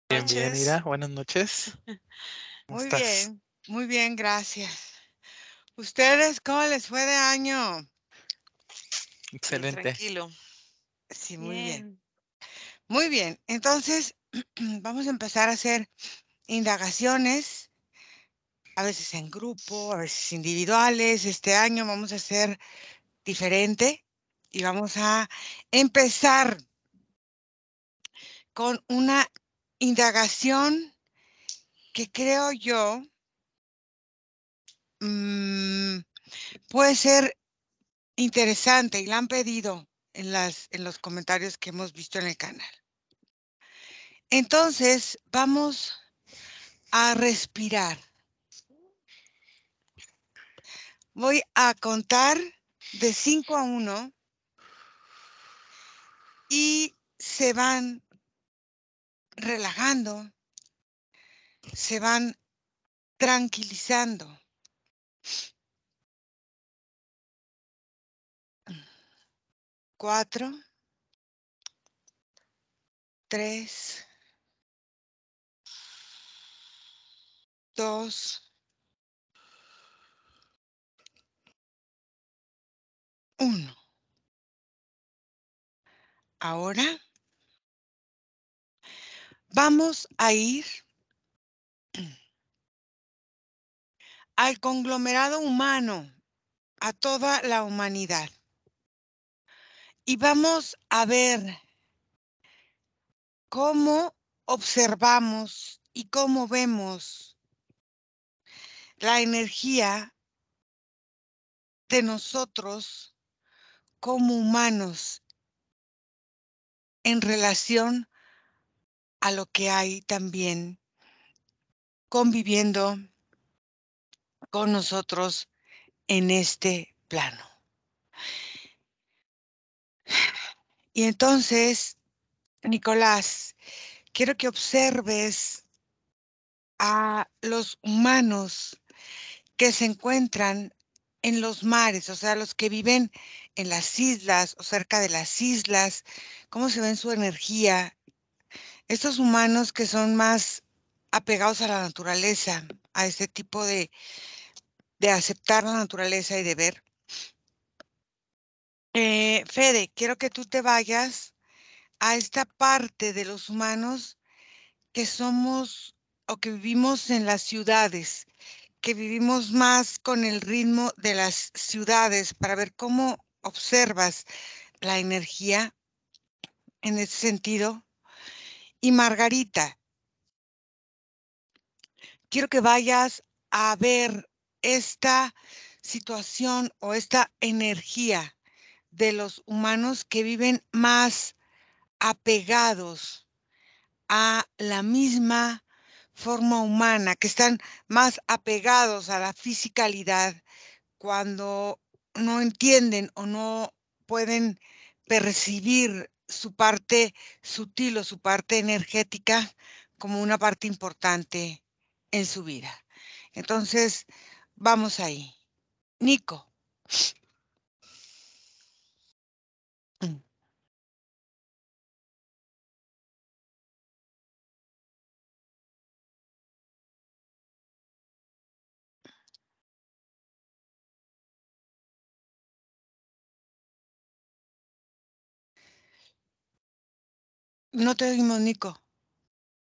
Bien, bien, Ira, Noches. buenas noches. ¿Cómo estás? Muy bien, gracias. ¿Ustedes cómo les fue de año? Bien, Excelente. tranquilo. Sí, muy bien. Bien. Muy bien. Entonces, vamos a empezar a hacer indagaciones, a veces en grupo, a veces individuales. Este año vamos a hacer diferente y vamos a empezar con una indagación que creo yo mm, puede ser interesante y la han pedido en los comentarios que hemos visto en el canal. Entonces, vamos a respirar. Voy a contar de 5 a 1 y se van relajando, se van tranquilizando. 4, 3, 2, 1. Ahora vamos a ir al conglomerado humano, a toda la humanidad. Y vamos a ver cómo observamos y cómo vemos la energía de nosotros como humanos en relación a lo que hay también conviviendo con nosotros en este plano. Y entonces, Nicolás, quiero que observes a los humanos que se encuentran en los mares, o sea, los que viven en las islas o cerca de las islas, cómo se ven su energía. Estos humanos que son más apegados a la naturaleza, a este tipo de aceptar la naturaleza y de ver. Fede, quiero que tú te vayas a esta parte de los humanos que somos o que vivimos en las ciudades, que vivimos más con el ritmo de las ciudades, para ver cómo observas la energía en ese sentido. Y Margarita, quiero que vayas a ver esta situación o esta energía de los humanos que viven más apegados a la misma forma humana, que están más apegados a la fisicalidad cuando no entienden o no pueden percibir su parte sutil o su parte energética como una parte importante en su vida. Entonces, vamos ahí. Nico. Mm. No te oímos, Nico.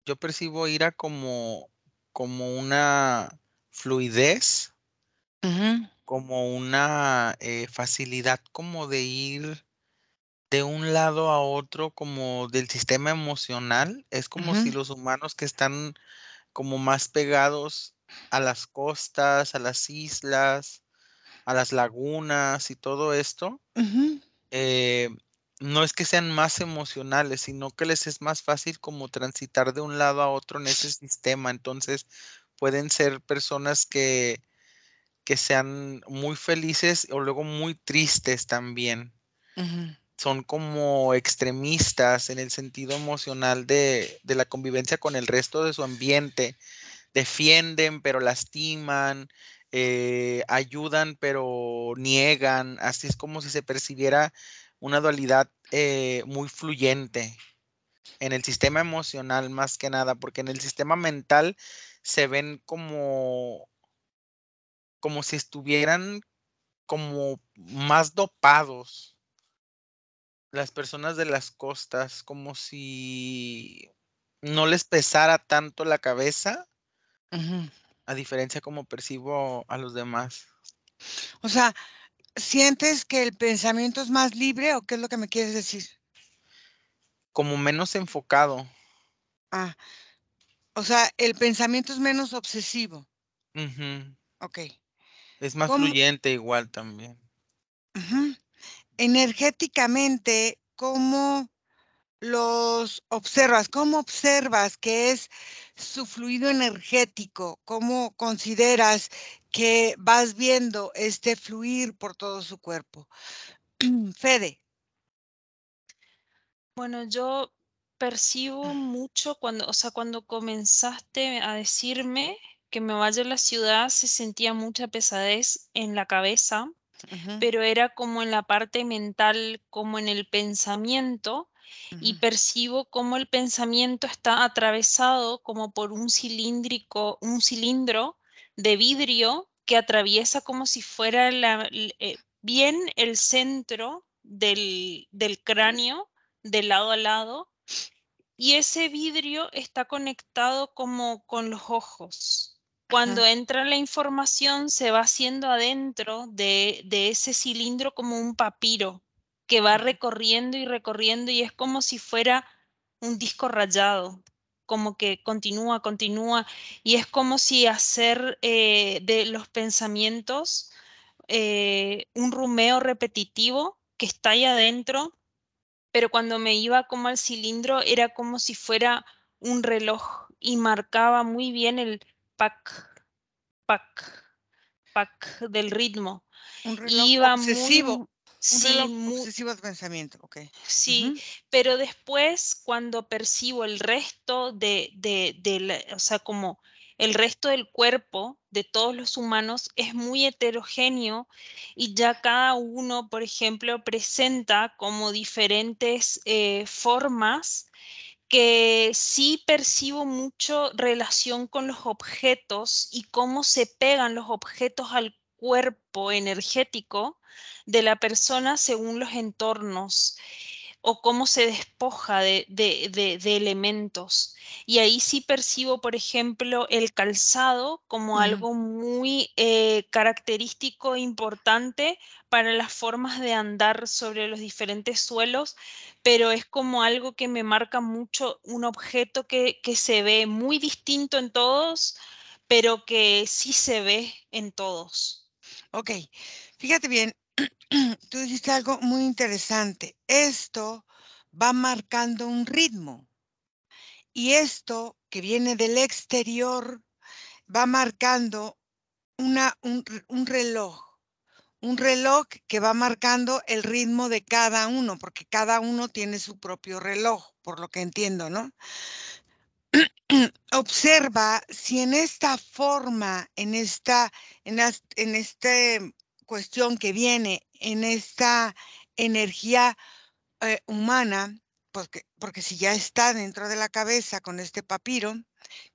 Yo percibo ira como una fluidez, Ujú, como una facilidad como de ir de un lado a otro, como del sistema emocional. Es como si ujú, los humanos que están como más pegados a las costas, a las islas, a las lagunas y todo esto, ujú, eh, no es que sean más emocionales, sino que les es más fácil como transitar de un lado a otro en ese sistema. Entonces, pueden ser personas que sean muy felices o luego muy tristes también. ujú, Son como extremistas en el sentido emocional de la convivencia con el resto de su ambiente. Defienden, pero lastiman, ayudan, pero niegan. Así es como si se percibiera una dualidad muy fluyente. En el sistema emocional, más que nada, porque en el sistema mental se ven como si estuvieran como más dopados las personas de las costas, como si no les pesara tanto la cabeza, Ujú. a diferencia como percibo a los demás. O sea, ¿sientes que el pensamiento es más libre o qué es lo que me quieres decir? Como menos enfocado. Ah, o sea, el pensamiento es menos obsesivo. Ujú. Okey. Es más ¿Cómo? fluyente igual también. Ujú. Energéticamente, ¿cómo los observas? ¿Cómo observas qué es su fluido energético? ¿Cómo consideras que vas viendo este fluir por todo su cuerpo? Fede. Bueno, yo percibo mucho cuando, o sea, cuando comenzaste a decirme que me vaya a la ciudad, se sentía mucha pesadez en la cabeza, Ujú, pero era como en la parte mental, como en el pensamiento, y ujú, percibo cómo el pensamiento está atravesado como por un cilindro de vidrio que atraviesa como si fuera bien el centro del cráneo de lado a lado, y ese vidrio está conectado como con los ojos. ajá, Cuando entra la información se va haciendo adentro de ese cilindro como un papiro que va ujú, recorriendo y recorriendo, y es como si fuera un disco rayado, como que continúa, continúa, y es como si hacer de los pensamientos un rumeo repetitivo que está ahí adentro, pero cuando me iba como al cilindro era como si fuera un reloj y marcaba muy bien el pac, pac, pac del ritmo. un reloj Y iba obsesivo, un sí, reloj obsesivo de pensamiento, okey. Ujú, sí, pero después cuando percibo el resto o sea, como el resto del cuerpo de todos los humanos es muy heterogéneo, y ya cada uno, por ejemplo, presenta como diferentes formas, que sí percibo mucho relación con los objetos y cómo se pegan los objetos al cuerpo energético de la persona según los entornos, o cómo se despoja de elementos. Y ahí sí percibo, por ejemplo, el calzado como ujú. algo muy característico e importante para las formas de andar sobre los diferentes suelos, pero es como algo que me marca mucho un objeto que se ve muy distinto en todos, pero que sí se ve en todos. Okey, fíjate bien, tú dijiste algo muy interesante. Esto va marcando un ritmo, y esto que viene del exterior va marcando un reloj que va marcando el ritmo de cada uno, porque cada uno tiene su propio reloj, por lo que entiendo, ¿no? Observa si en esta forma, en este cuestión que viene, en esta energía, humana, porque si ya está dentro de la cabeza con este papiro,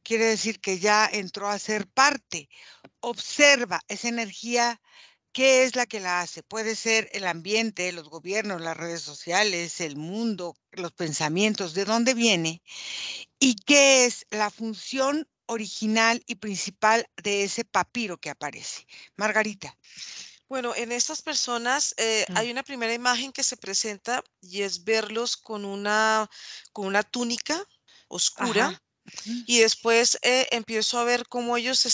quiere decir que ya entró a ser parte. Observa esa energía. ¿Qué es la que la hace? Puede ser el ambiente, los gobiernos, las redes sociales, el mundo, los pensamientos, ¿de dónde viene? ¿Y qué es la función original y principal de ese papiro que aparece? Margarita. Bueno, en estas personas Mm, hay una primera imagen que se presenta y es verlos con una túnica oscura, ajá, ujú, y después empiezo a ver cómo ellos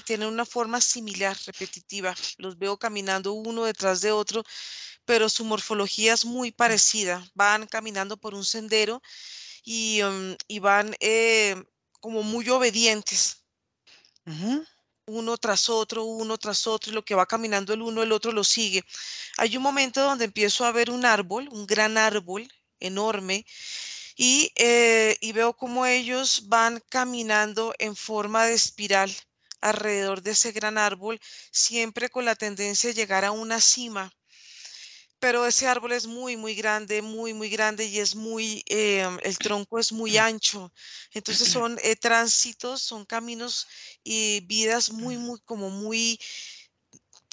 tienen una forma similar, repetitiva. Los veo caminando uno detrás de otro, pero su morfología es muy parecida. Van caminando por un sendero y van como muy obedientes, ujú, uno tras otro, y lo que va caminando el otro lo sigue. Hay un momento donde empiezo a ver un árbol, un gran árbol enorme, y veo cómo ellos van caminando en forma de espiral alrededor de ese gran árbol, siempre con la tendencia de llegar a una cima. pero ese árbol es muy, muy grande, muy grande y es muy, el tronco es muy ancho. Entonces son tránsitos, son caminos y vidas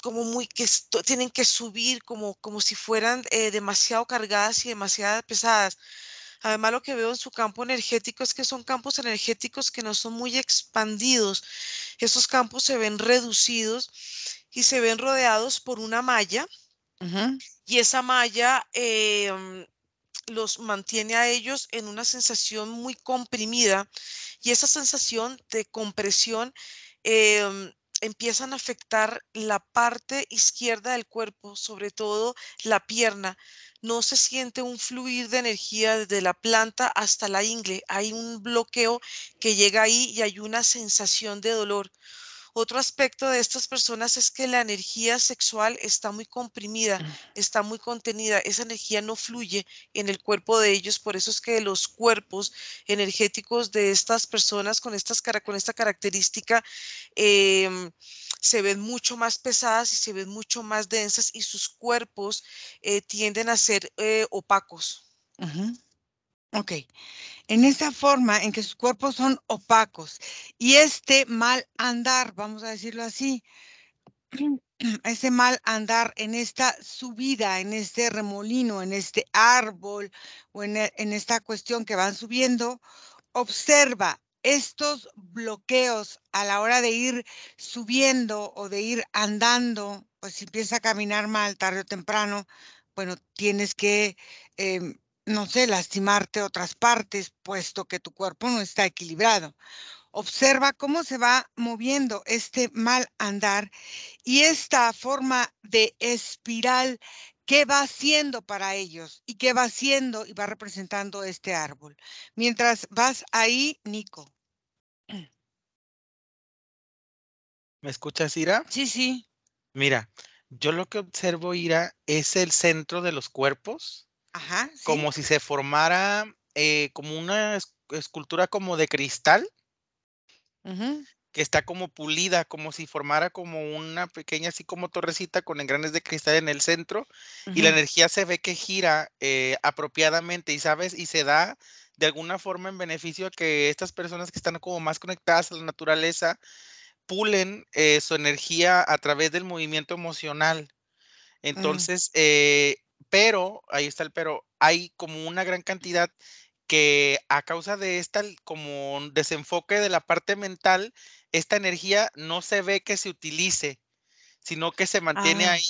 como muy que tienen que subir como si fueran demasiado cargadas y demasiado pesadas. Además, lo que veo en su campo energético es que son campos energéticos que no son muy expandidos. Esos campos se ven reducidos y se ven rodeados por una malla Ujú. y esa malla los mantiene a ellos en una sensación muy comprimida y esa sensación de compresión empiezan a afectar la parte izquierda del cuerpo, sobre todo la pierna. No se siente un fluir de energía desde la planta hasta la ingle. Hay un bloqueo que llega ahí y hay una sensación de dolor. Otro aspecto de estas personas es que la energía sexual está muy comprimida, está muy contenida. Esa energía no fluye en el cuerpo de ellos. Por eso es que los cuerpos energéticos de estas personas con esta característica em, se ven mucho más pesadas y se ven mucho más densas y sus cuerpos tienden a ser opacos. Ujú. Ok. En esa forma en que sus cuerpos son opacos y este mal andar, vamos a decirlo así, ese mal andar en esta subida, en este remolino, en este árbol o en esta cuestión que van subiendo, observa estos bloqueos a la hora de ir subiendo o de ir andando, pues si empieza a caminar mal tarde o temprano, bueno, tienes que, no sé, lastimarte otras partes, puesto que tu cuerpo no está equilibrado. Observa cómo se va moviendo este mal andar y esta forma de espiral, ¿qué va haciendo para ellos? ¿Y qué va haciendo y va representando este árbol? Mientras vas ahí, Nico. ¿Me escuchas, Ira? Sí, sí. Mira, yo lo que observo, Ira, es el centro de los cuerpos, Ajá, sí. como si se formara como una escultura como de cristal, Ujú, que está como pulida, como si formara como una pequeña, así como torrecita con engranes de cristal en el centro, y la ujú, energía se ve que gira apropiadamente, y sabes, y se da de alguna forma en beneficio a que estas personas que están como más conectadas a la naturaleza pulen su energía a través del movimiento emocional. mm, Entonces, pero, ahí está el pero, hay como una gran cantidad que a causa de esta como desenfoque de la parte mental, esta energía no se ve que se utilice, sino que se mantiene ah, ahí.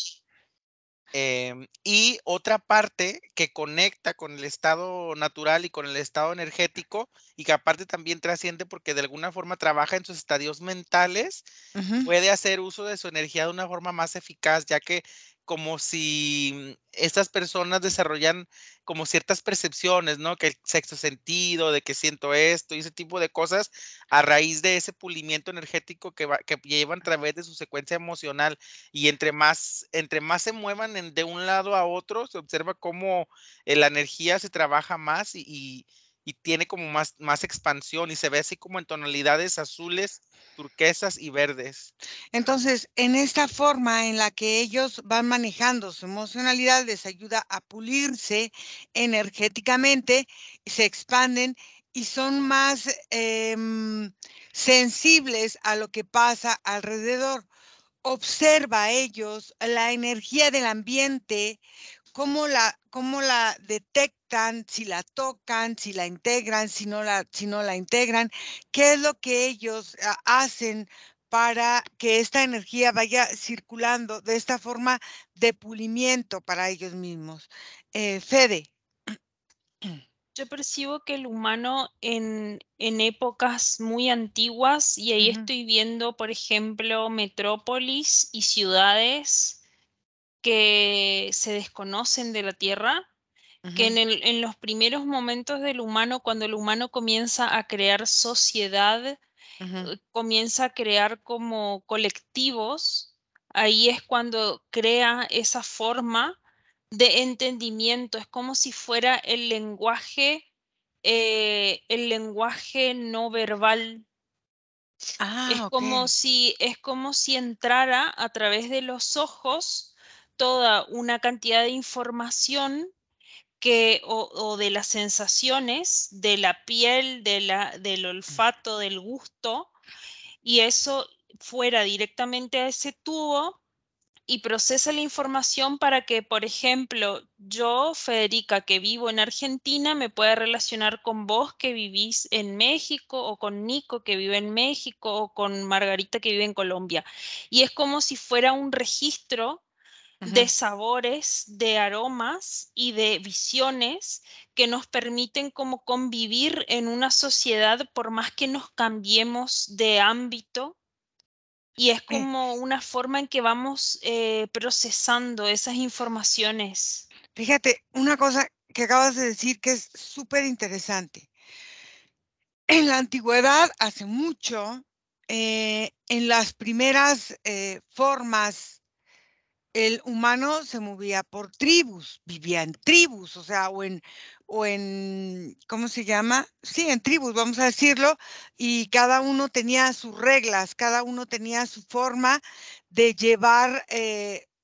Y otra parte que conecta con el estado natural y con el estado energético, y que aparte también trasciende porque de alguna forma trabaja en sus estadios mentales, ujú, puede hacer uso de su energía de una forma más eficaz, ya que como si estas personas desarrollan como ciertas percepciones, ¿no? Que el sexto sentido, de que siento esto y ese tipo de cosas a raíz de ese pulimiento energético que llevan a través de su secuencia emocional. Y entre más se muevan de un lado a otro, se observa cómo la energía se trabaja más y tiene como más expansión y se ve así como en tonalidades azules, turquesas y verdes. Entonces, en esta forma en la que ellos van manejando su emocionalidad, les ayuda a pulirse energéticamente, se expanden y son más sensibles a lo que pasa alrededor. Observa a ellos la energía del ambiente, cómo la detectan, si la tocan, si la integran, si no la integran, qué es lo que ellos hacen para que esta energía vaya circulando de esta forma de pulimiento para ellos mismos. Fede. Yo percibo que el humano en épocas muy antiguas, y ahí Ujú, estoy viendo, por ejemplo, metrópolis y ciudades que se desconocen de la Tierra, que ujú, en los primeros momentos del humano, cuando el humano comienza a crear sociedad, ujú. comienza a crear como colectivos, ahí es cuando crea esa forma de entendimiento, es como si fuera el lenguaje no verbal. Ah, ok. Es como si entrara a través de los ojos toda una cantidad de información o de las sensaciones de la piel, del olfato, del gusto, y eso fuera directamente a ese tubo y procesa la información para que, por ejemplo, yo, Federica, que vivo en Argentina, me pueda relacionar con vos que vivís en México, o con Nico que vive en México, o con Margarita que vive en Colombia. Y es como si fuera un registro de sabores, de aromas y de visiones que nos permiten como convivir en una sociedad por más que nos cambiemos de ámbito, y es Eh, como una forma en que vamos procesando esas informaciones. Fíjate, una cosa que acabas de decir que es súper interesante. En la antigüedad, hace mucho, en las primeras formas, el humano se movía por tribus, vivía en tribus, o sea, ¿cómo se llama? Sí, en tribus, vamos a decirlo, y cada uno tenía sus reglas, cada uno tenía su forma de llevar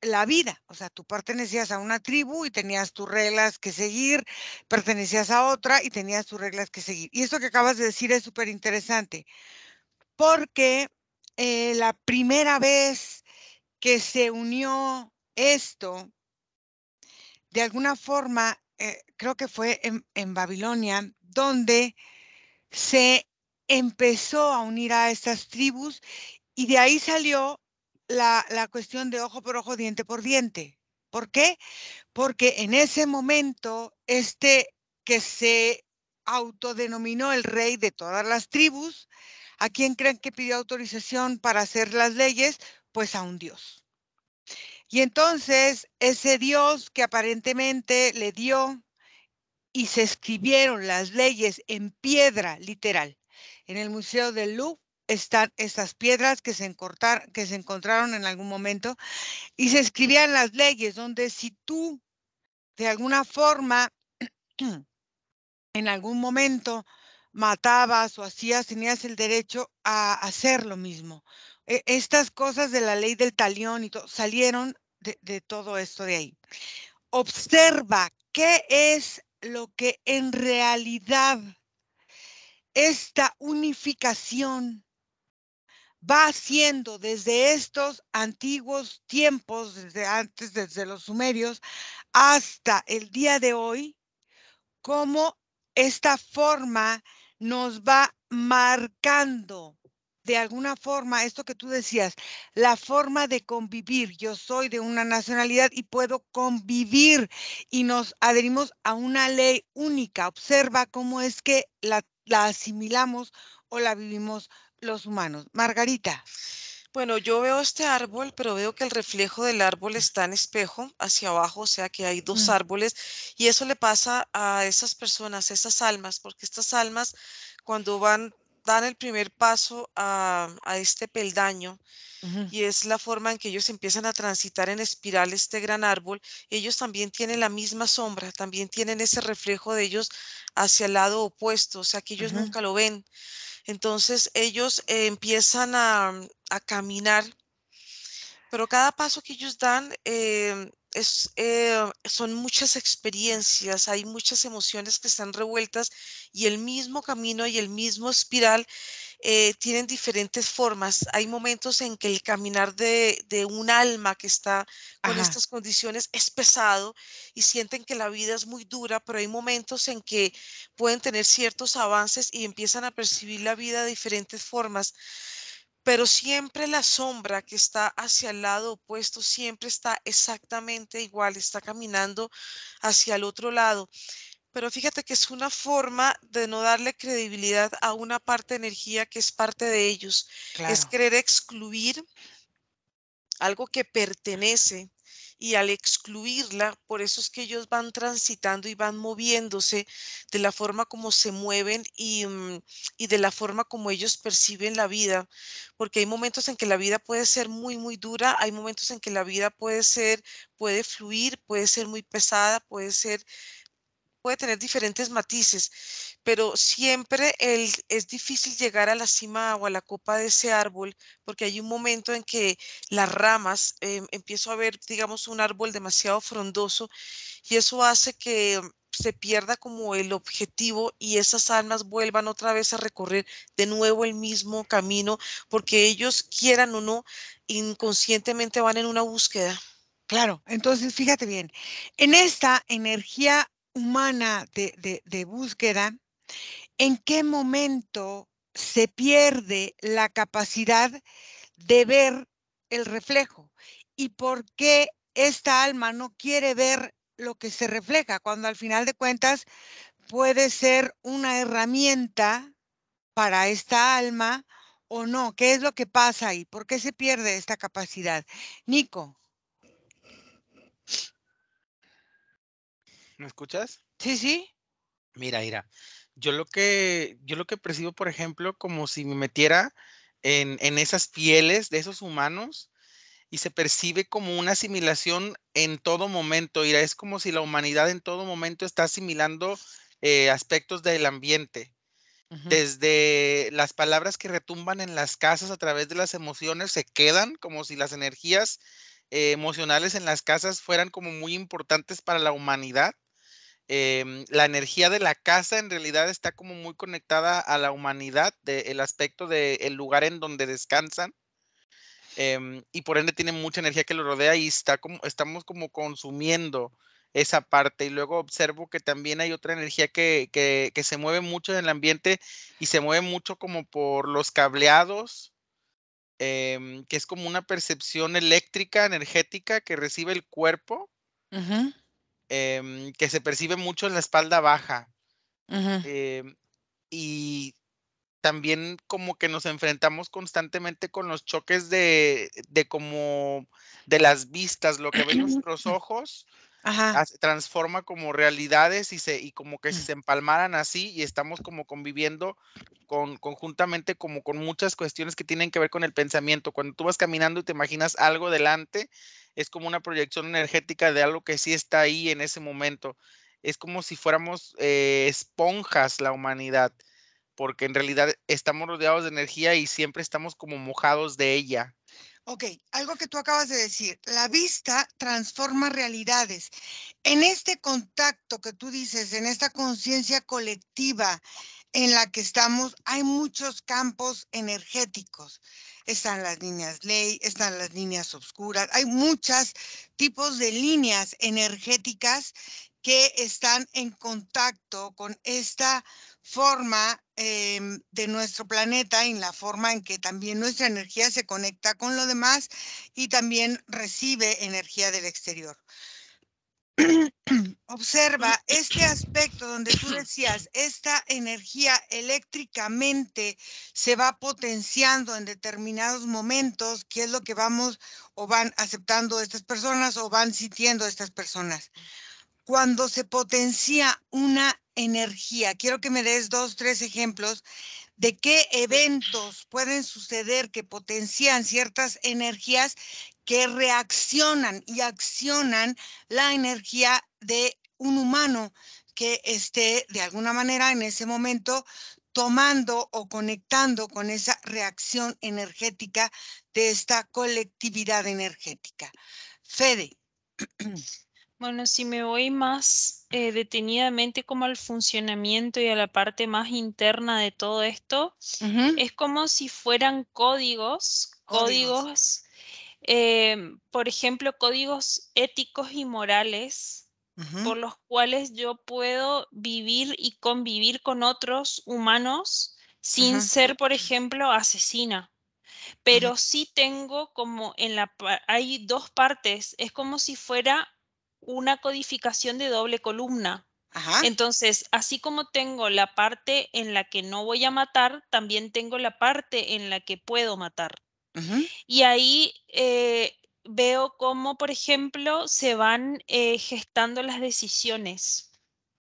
la vida. O sea, tú pertenecías a una tribu y tenías tus reglas que seguir, pertenecías a otra y tenías tus reglas que seguir. Y esto que acabas de decir es súper interesante, porque la primera vez que se unió esto, de alguna forma, creo que fue en Babilonia, donde se empezó a unir a estas tribus, y de ahí salió la cuestión de ojo por ojo, diente por diente. ¿Por qué? Porque en ese momento, que se autodenominó el rey de todas las tribus, ¿a quién creen que pidió autorización para hacer las leyes? Pues a un dios. Y entonces ese Dios que aparentemente le dio, y se escribieron las leyes en piedra, literal. En el Museo del Louvre están estas piedras que se encontraron en algún momento, y se escribían las leyes, donde si tú de alguna forma en algún momento matabas o hacías, tenías el derecho a hacer lo mismo. Estas cosas de la ley del talión y todo salieron de todo esto de ahí. Observa qué es lo que en realidad esta unificación va haciendo desde estos antiguos tiempos, desde antes, desde los sumerios, hasta el día de hoy, cómo esta forma nos va marcando de alguna forma esto que tú decías, la forma de convivir. Yo soy de una nacionalidad y puedo convivir, y nos adherimos a una ley única. Observa cómo es que la asimilamos o la vivimos los humanos. Margarita. Bueno, yo veo este árbol, pero veo que el reflejo del árbol está en espejo hacia abajo, o sea que hay dos Mm, árboles, y eso le pasa a esas personas, esas almas, porque estas almas cuando dan el primer paso a este peldaño, ujú, y es la forma en que ellos empiezan a transitar en espiral este gran árbol, ellos también tienen la misma sombra, también tienen ese reflejo de ellos hacia el lado opuesto, o sea que ellos ujú, nunca lo ven. Entonces ellos empiezan a caminar, pero cada paso que ellos dan son muchas experiencias, hay muchas emociones que están revueltas, y el mismo camino y el mismo espiral tienen diferentes formas. Hay momentos en que el caminar de un alma que está con ajá, estas condiciones es pesado y sienten que la vida es muy dura, pero hay momentos en que pueden tener ciertos avances y empiezan a percibir la vida de diferentes formas. Pero siempre la sombra que está hacia el lado opuesto siempre está exactamente igual, está caminando hacia el otro lado. Pero fíjate que es una forma de no darle credibilidad a una parte de energía que es parte de ellos. Es claro. querer excluir algo que pertenece, y al excluirla, por eso es que ellos van transitando y van moviéndose de la forma como se mueven, y de la forma como ellos perciben la vida, porque hay momentos en que la vida puede ser muy, muy dura, hay momentos en que la vida puede fluir, puede ser muy pesada, puede tener diferentes matices, pero siempre es difícil llegar a la cima o a la copa de ese árbol, porque hay un momento en que las ramas, empiezo a ver, digamos, un árbol demasiado frondoso y eso hace que se pierda como el objetivo y esas almas vuelvan otra vez a recorrer de nuevo el mismo camino, porque ellos, quieran o no, inconscientemente van en una búsqueda. Claro, entonces fíjate bien, en esta energía humana de búsqueda, ¿en qué momento se pierde la capacidad de ver el reflejo? ¿Y por qué esta alma no quiere ver lo que se refleja, cuando al final de cuentas puede ser una herramienta para esta alma o no? ¿Qué es lo que pasa ahí? ¿Por qué se pierde esta capacidad? Nico. ¿Me escuchas? Sí, sí. Mira, yo lo que percibo, por ejemplo, como si me metiera en esas pieles de esos humanos y se percibe como una asimilación en todo momento. Mira, es como si la humanidad en todo momento está asimilando aspectos del ambiente. Ujú. Desde las palabras que retumban en las casas a través de las emociones se quedan como si las energías emocionales en las casas fueran como muy importantes para la humanidad. La energía de la casa en realidad está como muy conectada a la humanidad, el aspecto del lugar en donde descansan, y por ende tiene mucha energía que lo rodea y estamos como consumiendo esa parte. Y luego observo que también hay otra energía que se mueve mucho en el ambiente y se mueve mucho como por los cableados, que es como una percepción eléctrica, energética que recibe el cuerpo, Ujú, que se percibe mucho en la espalda baja. ujú. Em, y también como que nos enfrentamos constantemente con los choques de como de las vistas, lo que ven nuestros ojos Ajá. transforma como realidades y como que si se empalmaran así y estamos como conviviendo conjuntamente como con muchas cuestiones que tienen que ver con el pensamiento. Cuando tú vas caminando y te imaginas algo delante, es como una proyección energética de algo que sí está ahí en ese momento. Es como si fuéramos esponjas la humanidad, porque en realidad estamos rodeados de energía y siempre estamos como mojados de ella. Ok, algo que tú acabas de decir, la vista transforma realidades. En este contacto que tú dices, en esta conciencia colectiva en la que estamos, hay muchos campos energéticos. Están las líneas ley, están las líneas oscuras, hay muchos tipos de líneas energéticas que están en contacto con esta forma de nuestro planeta, en la forma en que también nuestra energía se conecta con lo demás y también recibe energía del exterior. Observa este aspecto donde tú decías, esta energía eléctricamente se va potenciando en determinados momentos, qué es lo que vamos o van aceptando estas personas o van sintiendo estas personas. Cuando se potencia una energía, quiero que me des 2, 3 ejemplos de qué eventos pueden suceder que potencian ciertas energías que reaccionan y accionan la energía de un humano que esté de alguna manera en ese momento tomando o conectando con esa reacción energética de esta colectividad energética. Fede. Bueno, si me voy más detenidamente como al funcionamiento y a la parte más interna de todo esto, Ujú. es como si fueran códigos, Códigos. por ejemplo, códigos éticos y morales Ujú, por los cuales yo puedo vivir y convivir con otros humanos sin ujú, ser, por ejemplo, asesina. ujú. Pero sí tengo como hay dos partes, es como si fuera una codificación de doble columna. Ajá. Entonces, así como tengo la parte en la que no voy a matar, también tengo la parte en la que puedo matar. Ujú, Y ahí veo cómo, por ejemplo, se van gestando las decisiones.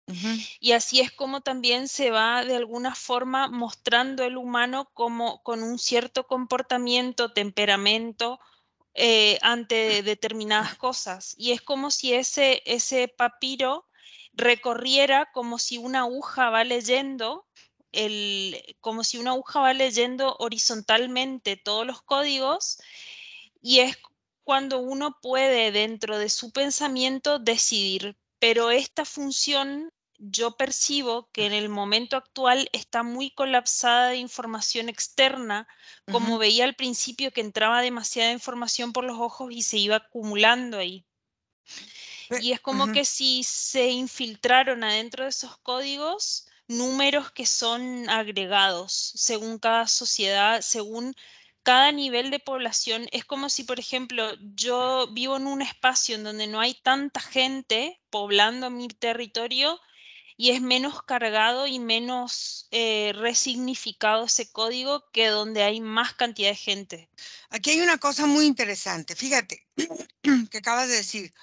ujú. Y así es como también se va de alguna forma mostrando el humano como con un cierto comportamiento, temperamento ante determinadas cosas. Y es como si ese papiro recorriera como si una aguja va leyendo como si una aguja va leyendo horizontalmente todos los códigos, y es cuando uno puede dentro de su pensamiento decidir. Pero esta función yo percibo que en el momento actual está muy colapsada de información externa, como Ujú. veía al principio que entraba demasiada información por los ojos y se iba acumulando ahí. Pe- Y es como ujú. que si se infiltraron adentro de esos códigos números que son agregados según cada sociedad, según cada nivel de población. Es como si, por ejemplo, yo vivo en un espacio en donde no hay tanta gente poblando mi territorio y es menos cargado y menos resignificado ese código que donde hay más cantidad de gente. Aquí hay una cosa muy interesante. Fíjate que acabas de decir.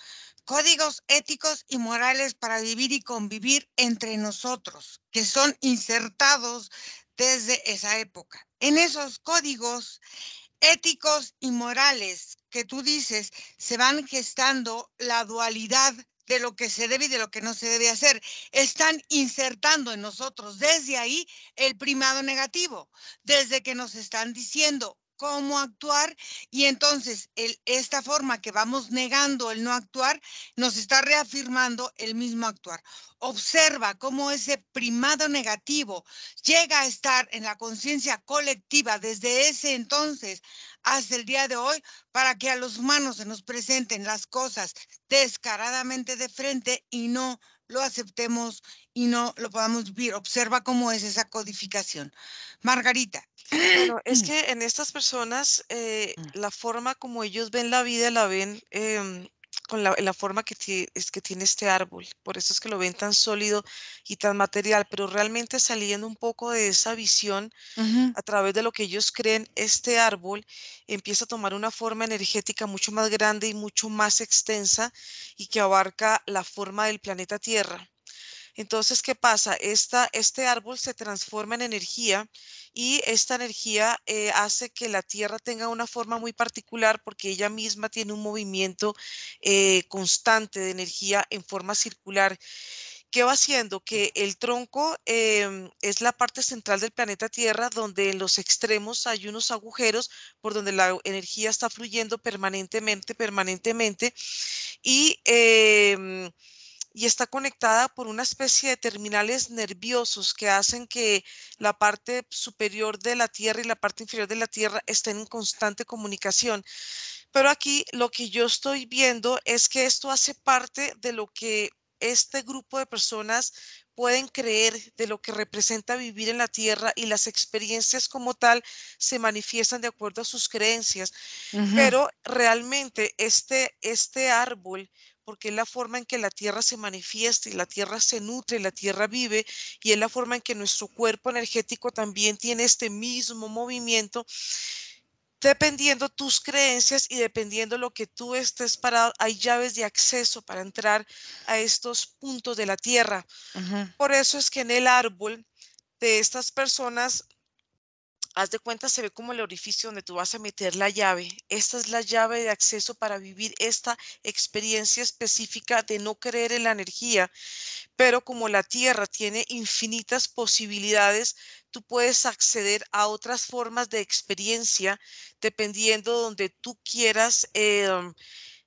Códigos éticos y morales para vivir y convivir entre nosotros, que son insertados desde esa época. En esos códigos éticos y morales que tú dices, se van gestando la dualidad de lo que se debe y de lo que no se debe hacer. Están insertando en nosotros desde ahí el primado negativo, desde que nos están diciendo cómo actuar, y entonces esta forma que vamos negando el no actuar nos está reafirmando el mismo actuar. Observa cómo ese primado negativo llega a estar en la conciencia colectiva desde ese entonces hasta el día de hoy, para que a los humanos se nos presenten las cosas descaradamente de frente y no lo aceptemos y no lo podamos vivir. Observa cómo es esa codificación. Margarita. Bueno, es que en estas personas, la forma como ellos ven la vida, la ven con la forma es que tiene este árbol. Por eso es que lo ven tan sólido y tan material, pero realmente saliendo un poco de esa visión Ujú. a través de lo que ellos creen, este árbol empieza a tomar una forma energética mucho más grande y mucho más extensa y que abarca la forma del planeta Tierra. Entonces, ¿qué pasa? Este árbol se transforma en energía y esta energía hace que la Tierra tenga una forma muy particular porque ella misma tiene un movimiento constante de energía en forma circular. ¿Qué va haciendo? Que el tronco es la parte central del planeta Tierra, donde en los extremos hay unos agujeros por donde la energía está fluyendo permanentemente, y, y está conectada por una especie de terminales nerviosos que hacen que la parte superior de la Tierra y la parte inferior de la Tierra estén en constante comunicación. Pero aquí lo que yo estoy viendo es que esto hace parte de lo que este grupo de personas pueden creer, de lo que representa vivir en la tierra, y las experiencias como tal se manifiestan de acuerdo a sus creencias. Ujú. Pero realmente este árbol, porque es la forma en que la tierra se manifiesta y la tierra se nutre, y la tierra vive, y es la forma en que nuestro cuerpo energético también tiene este mismo movimiento. Dependiendo tus creencias y dependiendo lo que tú estés parado, hay llaves de acceso para entrar a estos puntos de la tierra. Ujú. Por eso es que en el árbol de estas personas, haz de cuenta, se ve como el orificio donde tú vas a meter la llave. Esta es la llave de acceso para vivir esta experiencia específica de no creer en la energía. Pero como la Tierra tiene infinitas posibilidades, tú puedes acceder a otras formas de experiencia dependiendo donde tú quieras, de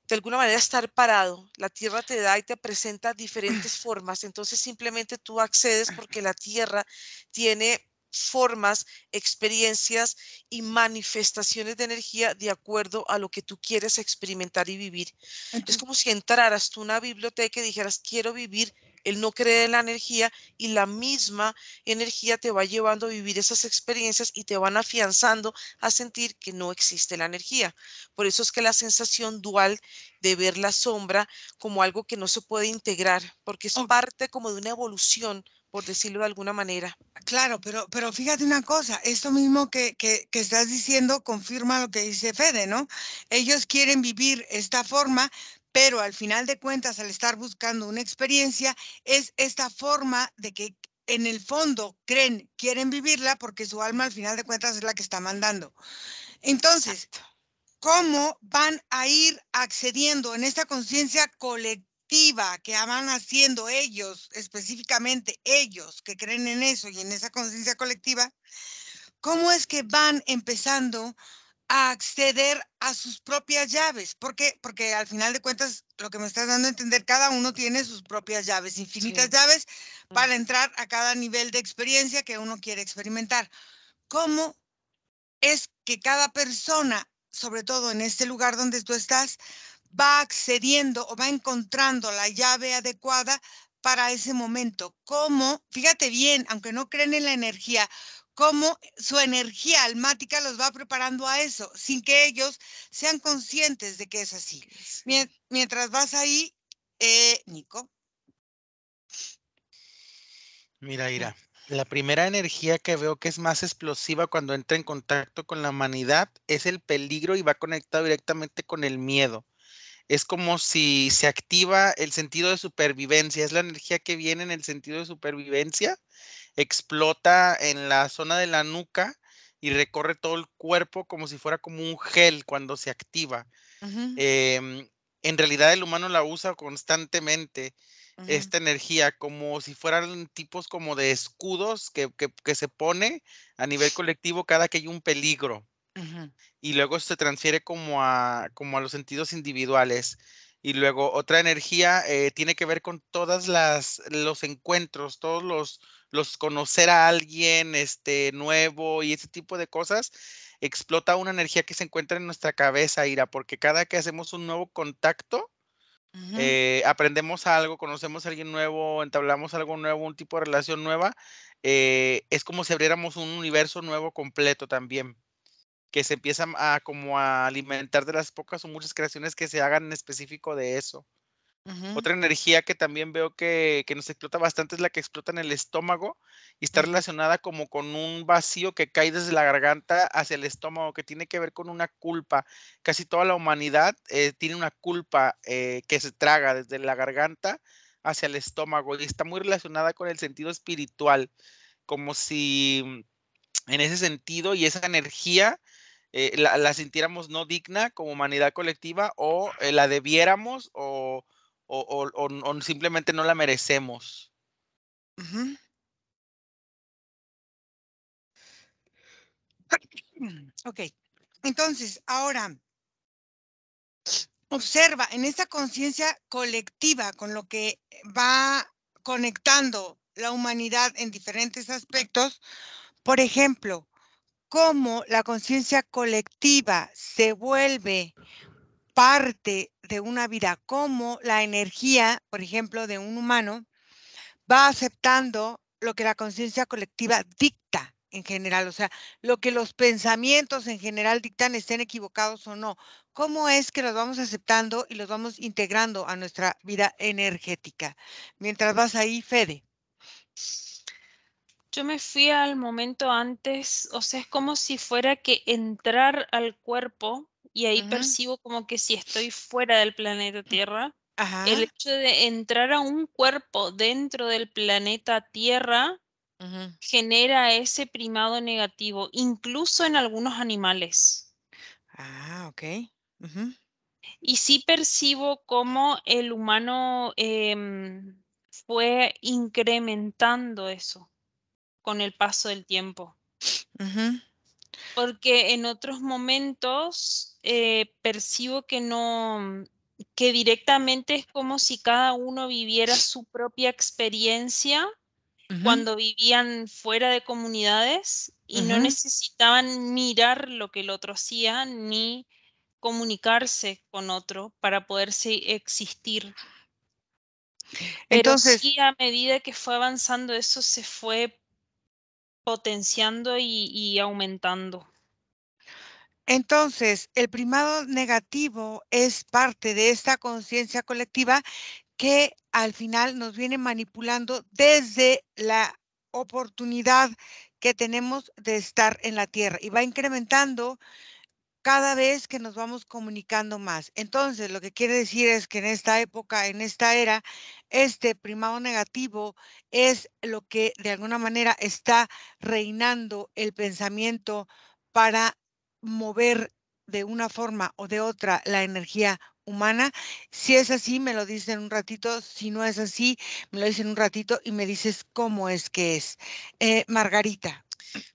alguna manera, estar parado. La Tierra te da y te presenta diferentes formas. Entonces simplemente tú accedes porque la Tierra tiene formas, experiencias y manifestaciones de energía de acuerdo a lo que tú quieres experimentar y vivir. Es Entonces, como si entraras tú a una biblioteca y dijeras, quiero vivir el no creer en la energía, y la misma energía te va llevando a vivir esas experiencias y te van afianzando a sentir que no existe la energía. Por eso es que la sensación dual de ver la sombra como algo que no se puede integrar, porque es ok, parte como de una evolución, por decirlo de alguna manera. claro, pero fíjate una cosa, esto mismo que estás diciendo confirma lo que dice Fede, ¿no? Ellos quieren vivir esta forma, pero al final de cuentas, al estar buscando una experiencia, es esta forma de que en el fondo quieren vivirla porque su alma al final de cuentas es la que está mandando. Entonces, Exacto. ¿cómo van a ir accediendo en esta conciencia colectiva colectiva que van haciendo ellos, específicamente ellos que creen en eso y en esa conciencia colectiva, ¿cómo es que van empezando a acceder a sus propias llaves? ¿Por qué? Porque al final de cuentas, lo que me estás dando a entender, cada uno tiene sus propias llaves, infinitas Sí. llaves Mm. para entrar a cada nivel de experiencia que uno quiere experimentar. ¿Cómo es que cada persona, sobre todo en este lugar donde tú estás, va accediendo o va encontrando la llave adecuada para ese momento? ¿Cómo? Fíjate bien, aunque no creen en la energía, cómo su energía almática los va preparando a eso, sin que ellos sean conscientes de que es así. Mientras vas ahí, Nico. Mira, Ira, la primera energía que veo que es más explosiva cuando entra en contacto con la humanidad es el peligro y va conectado directamente con el miedo. Es como si se activa el sentido de supervivencia, es la energía que viene en el sentido de supervivencia, explota en la zona de la nuca y recorre todo el cuerpo como si fuera como un gel cuando se activa. Ujú, En realidad el humano la usa constantemente, ujú, esta energía, como si fueran tipos como de escudos que se pone a nivel colectivo cada que hay un peligro ujú, y luego se transfiere como a los sentidos individuales. Y luego otra energía tiene que ver con todas los encuentros, todos los conocer a alguien nuevo y ese tipo de cosas. Explota una energía que se encuentra en nuestra cabeza, Ira, porque cada que hacemos un nuevo contacto, ujú. aprendemos algo, conocemos a alguien nuevo, entablamos algo nuevo, un tipo de relación nueva, es como si abriéramos un universo nuevo completo también que se empiezan a como a alimentar de las pocas o muchas creaciones que se hagan en específico de eso. Ujú, Otra energía que también veo que nos explota bastante es la que explota en el estómago y está ujú, relacionada como con un vacío que cae desde la garganta hacia el estómago, que tiene que ver con una culpa. Casi toda la humanidad tiene una culpa que se traga desde la garganta hacia el estómago y está muy relacionada con el sentido espiritual, como si en ese sentido y esa energía la sintiéramos no digna como humanidad colectiva o la debiéramos o simplemente no la merecemos. ujú. Ok, entonces, ahora observa en esta conciencia colectiva con lo que va conectando la humanidad en diferentes aspectos, por ejemplo, cómo la conciencia colectiva se vuelve parte de una vida, cómo la energía, por ejemplo, de un humano va aceptando lo que la conciencia colectiva dicta en general, o sea, lo que los pensamientos en general dictan, estén equivocados o no. ¿Cómo es que los vamos aceptando y los vamos integrando a nuestra vida energética? Mientras vas ahí, Fede. Yo me fui al momento antes, o sea, es como si fuera que entrar al cuerpo y ahí Ujú, percibo como que si estoy fuera del planeta Tierra, el ajá, hecho de entrar a un cuerpo dentro del planeta Tierra ujú. genera ese primado negativo, incluso en algunos animales. Ah, okey. Ujú, Y sí percibo cómo el humano fue incrementando eso con el paso del tiempo. ujú, Porque en otros momentos percibo que no, que directamente es como si cada uno viviera su propia experiencia ujú, cuando vivían fuera de comunidades y no ujú. necesitaban mirar lo que el otro hacía ni comunicarse con otro para poderse existir. Pero Entonces sí, a medida que fue avanzando, eso se fue potenciando y aumentando. entonces, el primado negativo es parte de esta conciencia colectiva que al final nos viene manipulando desde la oportunidad que tenemos de estar en la Tierra y va incrementando cada vez que nos vamos comunicando más. Entonces, lo que quiere decir es que en esta época, en esta era, este primado negativo es lo que de alguna manera está reinando el pensamiento para mover de una forma o de otra la energía humana. Si es así, me lo dices en un ratito. Si no es así, me lo dices en un ratito y me dices cómo es que es. Margarita.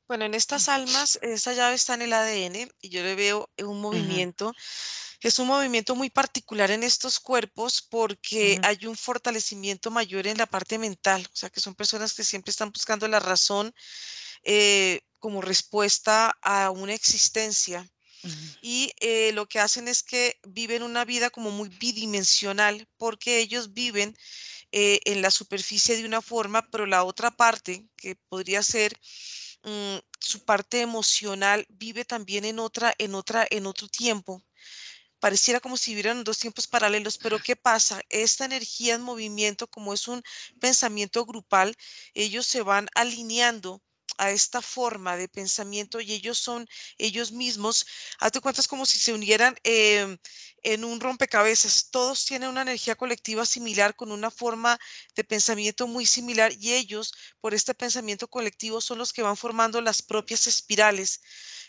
Bueno, en estas almas, esa llave está en el ADN y yo le veo un Ujú, movimiento. Es un movimiento muy particular en estos cuerpos porque ujú, hay un fortalecimiento mayor en la parte mental, o sea que son personas que siempre están buscando la razón como respuesta a una existencia ujú. y lo que hacen es que viven una vida como muy bidimensional porque ellos viven en la superficie de una forma, pero la otra parte, que podría ser su parte emocional, vive también en otro tiempo. Pareciera como si vivieran en dos tiempos paralelos, pero ¿qué pasa? Esta energía en movimiento, como es un pensamiento grupal, ellos se van alineando a esta forma de pensamiento y ellos son ellos mismos. Hazte cuenta, es como si se unieran en un rompecabezas. Todos tienen una energía colectiva similar, con una forma de pensamiento muy similar y ellos, por este pensamiento colectivo, son los que van formando las propias espirales.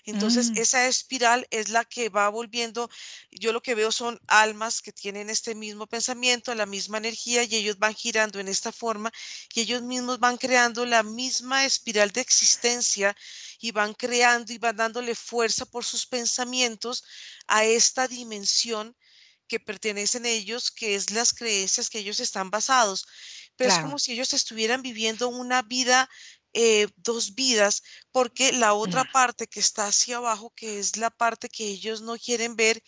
Entonces, Mm, esa espiral es la que va volviendo. Yo lo que veo son almas que tienen este mismo pensamiento, la misma energía y ellos van girando en esta forma y ellos mismos van creando la misma espiral de existencia y van creando y van dándole fuerza por sus pensamientos a esta dimensión que pertenecen a ellos, que es las creencias que ellos están basados. Pero es claro. como si ellos estuvieran viviendo una vida, dos vidas, porque la otra Mm, parte que está hacia abajo, que es la parte que ellos no quieren ver,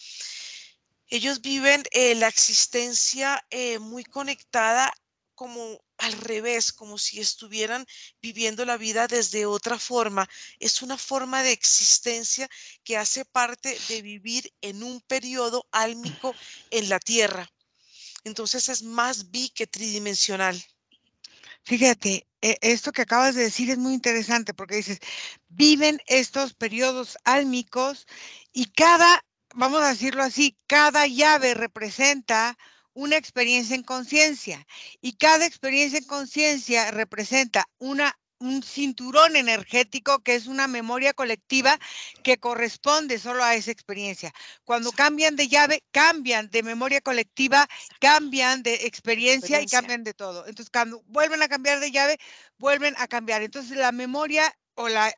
ellos viven la existencia muy conectada, como al revés, como si estuvieran viviendo la vida desde otra forma. Es una forma de existencia que hace parte de vivir en un periodo álmico en la Tierra. Entonces es más que tridimensional. Fíjate, esto que acabas de decir es muy interesante porque dices, viven estos periodos álmicos y vamos a decirlo así, cada llave representa una experiencia en conciencia y cada experiencia en conciencia representa un cinturón energético que es una memoria colectiva que corresponde solo a esa experiencia. Cuando Exacto, cambian de llave, cambian de memoria colectiva, exacto. cambian de experiencia y Experiencia. cambian de todo. Entonces, cuando vuelven a cambiar de llave, vuelven a cambiar. Entonces, la memoria o la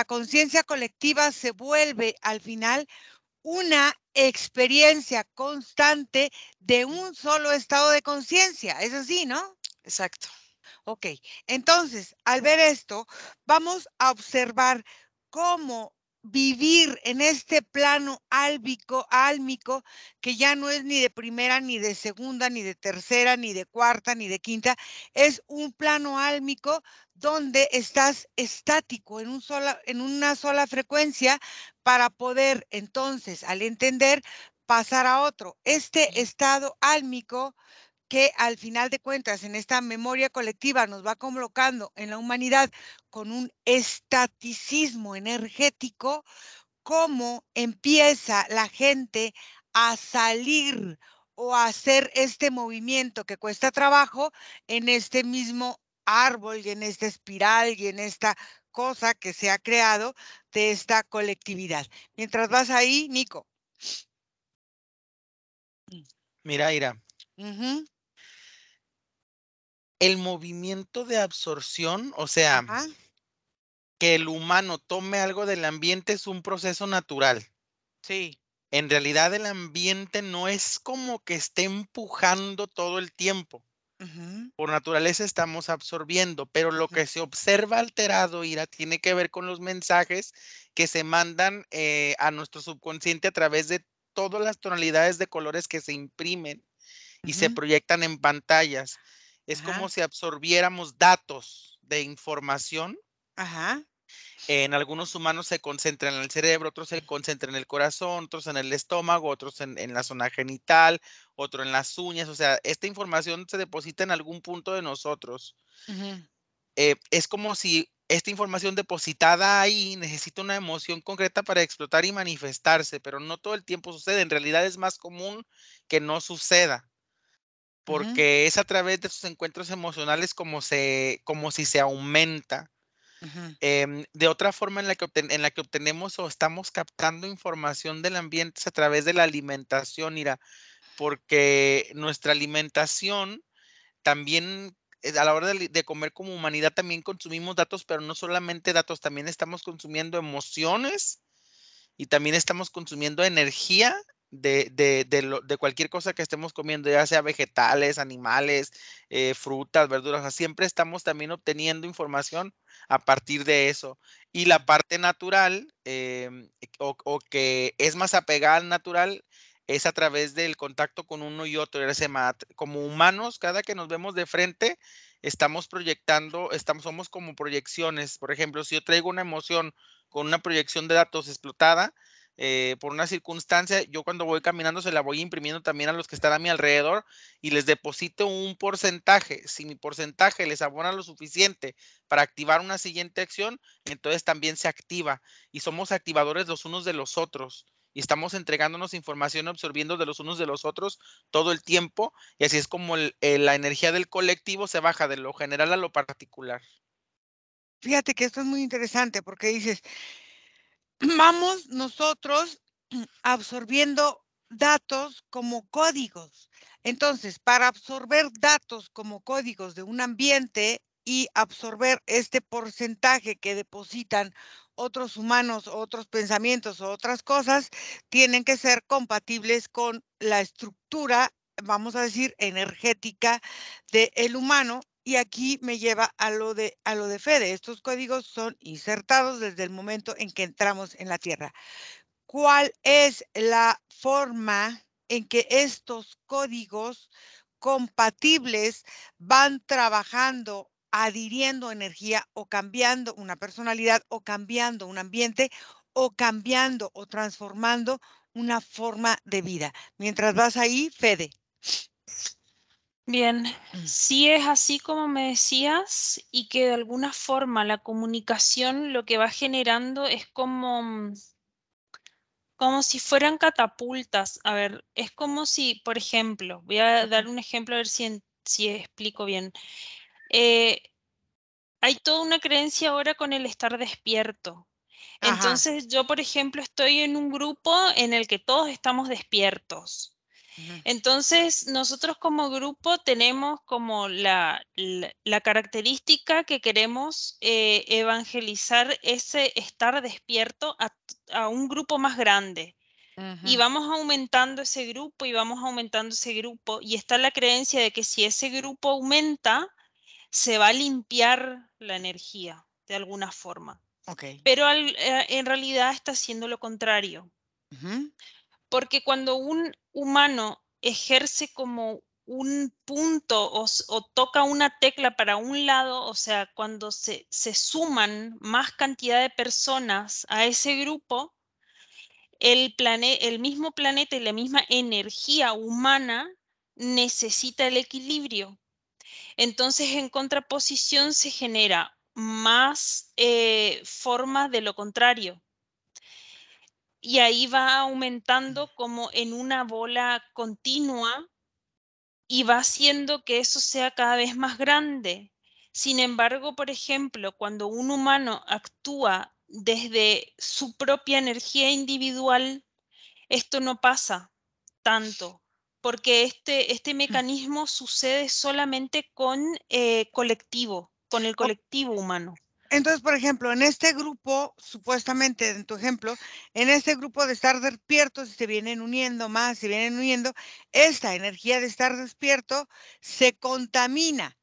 conciencia colectiva se vuelve al final una experiencia constante de un solo estado de conciencia. Es así, ¿no? Exacto. Ok, entonces, al ver esto, vamos a observar cómo vivir en este plano álmico, que ya no es ni de primera, ni de segunda, ni de tercera, ni de cuarta, ni de quinta, es un plano álmico donde estás estático en una sola frecuencia para poder entonces, al entender, pasar a otro. Este Ujú. estado álmico que al final de cuentas en esta memoria colectiva nos va colocando en la humanidad con un estaticismo energético, cómo empieza la gente a salir o a hacer este movimiento que cuesta trabajo en este mismo árbol y en esta espiral y en esta cosa que se ha creado de esta colectividad. Mientras vas ahí, Nico. Mira, Ira, Ujú, el movimiento de absorción, o sea, ajá, que el humano tome algo del ambiente es un proceso natural. sí. En realidad el ambiente no es como que esté empujando todo el tiempo. Ujú, Por naturaleza estamos absorbiendo, pero lo ujú, que se observa alterado, Ira, tiene que ver con los mensajes que se mandan a nuestro subconsciente a través de todas las tonalidades de colores que se imprimen y se ujú, proyectan en pantallas. Es como ajá. si absorbiéramos datos de información. Ajá, En algunos humanos se concentra en el cerebro, otros se concentran en el corazón, otros en el estómago, otros en la zona genital, otro en las uñas. O sea, esta información se deposita en algún punto de nosotros. ujú, Es como si esta información depositada ahí necesita una emoción concreta para explotar y manifestarse, pero no todo el tiempo sucede. En realidad es más común que no suceda, ujú, porque es a través de esos encuentros emocionales como si se aumenta. Ujú. De otra forma en la que obtenemos o estamos captando información del ambiente es a través de la alimentación, mira, porque nuestra alimentación también, a la hora de comer como humanidad también consumimos datos, pero no solamente datos, también estamos consumiendo emociones y también estamos consumiendo energía de cualquier cosa que estemos comiendo, ya sea vegetales, animales, frutas, verduras, o sea, siempre estamos también obteniendo información a partir de eso. Y la parte natural, o que es más apegada al natural, es a través del contacto con uno y otro. Como humanos, cada que nos vemos de frente, estamos proyectando, somos como proyecciones. Por ejemplo, si yo traigo una emoción con una proyección de datos explotada, por una circunstancia, yo cuando voy caminando se la voy imprimiendo también a los que están a mi alrededor y les deposito un porcentaje. Si mi porcentaje les abona lo suficiente para activar una siguiente acción, entonces también se activa y somos activadores los unos de los otros. Y estamos entregándonos información, absorbiendo de los unos de los otros todo el tiempo. Y así es como la energía del colectivo se baja de lo general a lo particular. Fíjate que esto es muy interesante porque dices, vamos nosotros absorbiendo datos como códigos. Entonces, para absorber datos como códigos de un ambiente y absorber este porcentaje que depositan otros humanos, otros pensamientos o otras cosas, tienen que ser compatibles con la estructura, vamos a decir, energética del humano. Y aquí me lleva a lo de Fede. Estos códigos son insertados desde el momento en que entramos en la Tierra. ¿Cuál es la forma en que estos códigos compatibles van trabajando, adhiriendo energía o cambiando una personalidad o cambiando un ambiente o cambiando o transformando una forma de vida? Mientras vas ahí, Fede. Bien, sí es así como me decías y que de alguna forma la comunicación lo que va generando es como si fueran catapultas. A ver, es como si, por ejemplo, voy a dar un ejemplo a ver si explico bien. Eh, Hay toda una creencia ahora con el estar despierto. Ajá. Entonces, yo, por ejemplo, estoy en un grupo en el que todos estamos despiertos. Ujú. Entonces, nosotros como grupo tenemos como la característica que queremos evangelizar ese estar despierto a un grupo más grande. Y Ujú. vamos aumentando ese grupo y vamos aumentando ese grupo. Y está la creencia de que si ese grupo aumenta, se va a limpiar la energía de alguna forma. Ok. Pero en realidad está haciendo lo contrario. Ujú. Porque cuando un humano ejerce como un punto o toca una tecla para un lado, o sea, cuando se suman más cantidad de personas a ese grupo, el mismo planeta y la misma energía humana necesita el equilibrio. Entonces, en contraposición se genera más formas de lo contrario. Y ahí va aumentando como en una bola continua y va haciendo que eso sea cada vez más grande. Sin embargo, por ejemplo, cuando un humano actúa desde su propia energía individual, esto no pasa tanto, porque este mecanismo sucede solamente con el O- colectivo humano. Entonces, por ejemplo, en este grupo, supuestamente en tu ejemplo, en este grupo de estar despiertos, se vienen uniendo más, se vienen uniendo, esta energía de estar despierto se contamina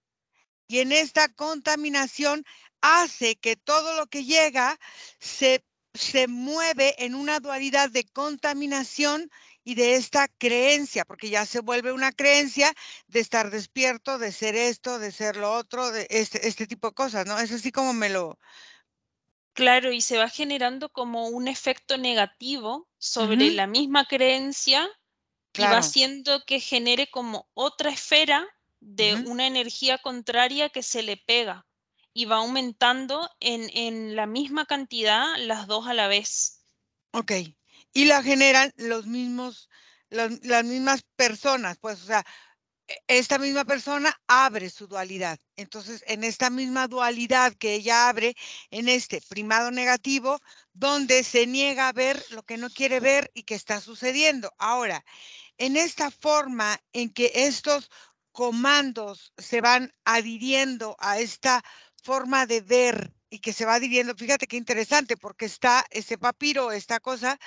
y en esta contaminación hace que todo lo que llega se, se mueve en una dualidad de contaminación y de esta creencia, porque ya se vuelve una creencia de estar despierto, de ser esto, de ser lo otro, de este tipo de cosas, ¿no? Es así como me lo... Claro, y se va generando como un efecto negativo sobre Ujú. la misma creencia y va Claro. haciendo que genere como otra esfera de Ujú. una energía contraria que se le pega y va aumentando en la misma cantidad las dos a la vez. Ok. Y la generan los mismos, las mismas personas, pues, o sea, esta misma persona abre su dualidad. Entonces, en esta misma dualidad que ella abre, en este primado negativo, donde se niega a ver lo que no quiere ver y que está sucediendo. Ahora, en esta forma en que estos comandos se van adhiriendo a esta forma de ver y que se va adhiriendo, fíjate qué interesante, porque está ese papiro, esta cosa,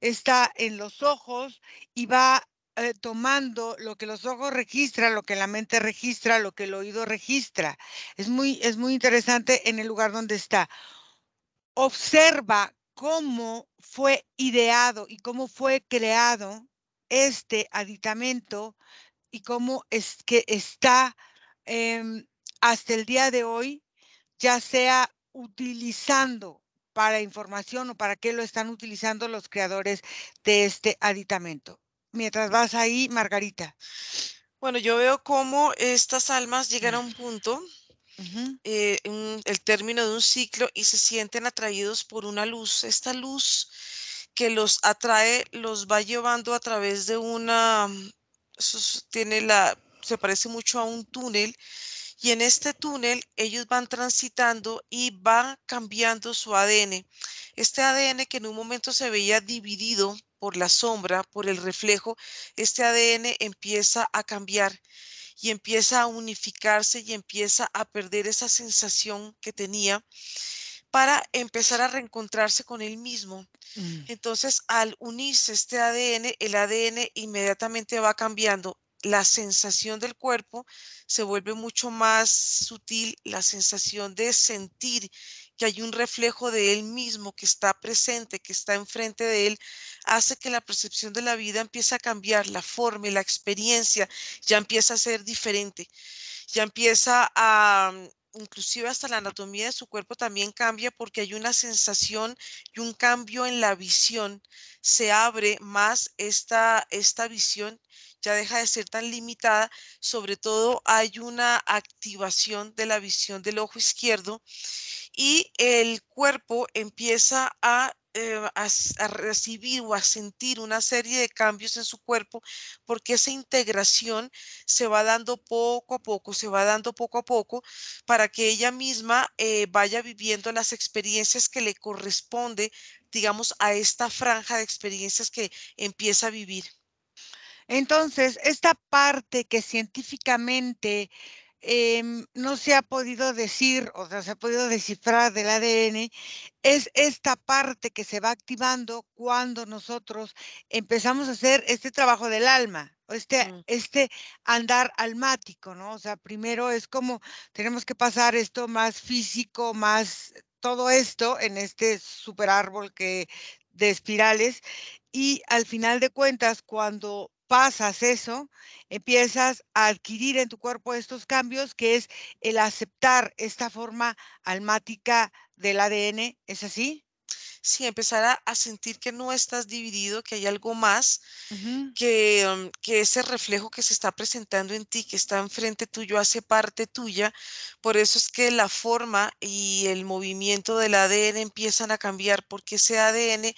está en los ojos y va tomando lo que los ojos registran, lo que la mente registra, lo que el oído registra. Es muy interesante en el lugar donde está. Observa cómo fue ideado y cómo fue creado este aditamento y cómo es que está hasta el día de hoy, ya sea utilizando para información o para qué lo están utilizando los creadores de este aditamento. Mientras vas ahí, Margarita. Bueno, yo veo cómo estas almas llegan a un punto, Ujú. el término de un ciclo, y se sienten atraídos por una luz. Esta luz que los atrae los va llevando a través de una, se parece mucho a un túnel, y en este túnel ellos van transitando y van cambiando su ADN. Este ADN que en un momento se veía dividido por la sombra, por el reflejo, este ADN empieza a cambiar y empieza a unificarse y empieza a perder esa sensación que tenía para empezar a reencontrarse con él mismo. Mm. Entonces, al unirse este ADN, el ADN inmediatamente va cambiando. La sensación del cuerpo se vuelve mucho más sutil, la sensación de sentir que hay un reflejo de él mismo que está presente, que está enfrente de él, hace que la percepción de la vida empiece a cambiar, la forma y la experiencia ya empieza a ser diferente, ya empieza a, inclusive hasta la anatomía de su cuerpo también cambia porque hay una sensación y un cambio en la visión. Se abre más esta visión, ya deja de ser tan limitada. Sobre todo hay una activación de la visión del ojo izquierdo y el cuerpo empieza a recibir o a sentir una serie de cambios en su cuerpo, porque esa integración se va dando poco a poco, se va dando poco a poco para que ella misma vaya viviendo las experiencias que le corresponde, digamos, a esta franja de experiencias que empieza a vivir. Entonces, esta parte que científicamente no se ha podido decir, o sea, se ha podido descifrar del ADN, es esta parte que se va activando cuando nosotros empezamos a hacer este trabajo del alma, o Mm. este andar almático, ¿no? O sea, primero es como tenemos que pasar esto más físico, más todo esto en este super árbol de espirales, y al final de cuentas, cuando pasas eso, empiezas a adquirir en tu cuerpo estos cambios, que es el aceptar esta forma almática del ADN, ¿es así? Sí, empezar a sentir que no estás dividido, que hay algo más, Ujú. que ese reflejo que se está presentando en ti, que está enfrente tuyo, hace parte tuya. Por eso es que la forma y el movimiento del ADN empiezan a cambiar, porque ese ADN,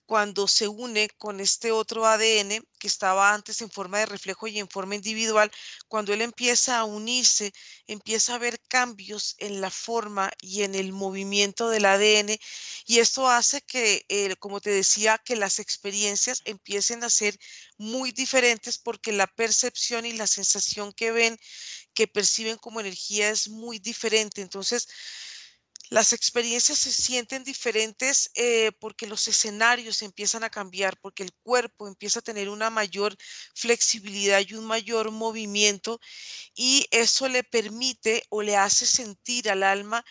cuando se une con este otro ADN que estaba antes en forma de reflejo y en forma individual, cuando él empieza a unirse, empieza a haber cambios en la forma y en el movimiento del ADN, y esto hace que, como te decía, que las experiencias empiecen a ser muy diferentes porque la percepción y la sensación que ven, que perciben como energía es muy diferente. Entonces, las experiencias se sienten diferentes porque los escenarios empiezan a cambiar, porque el cuerpo empieza a tener una mayor flexibilidad y un mayor movimiento, y eso le permite o le hace sentir al alma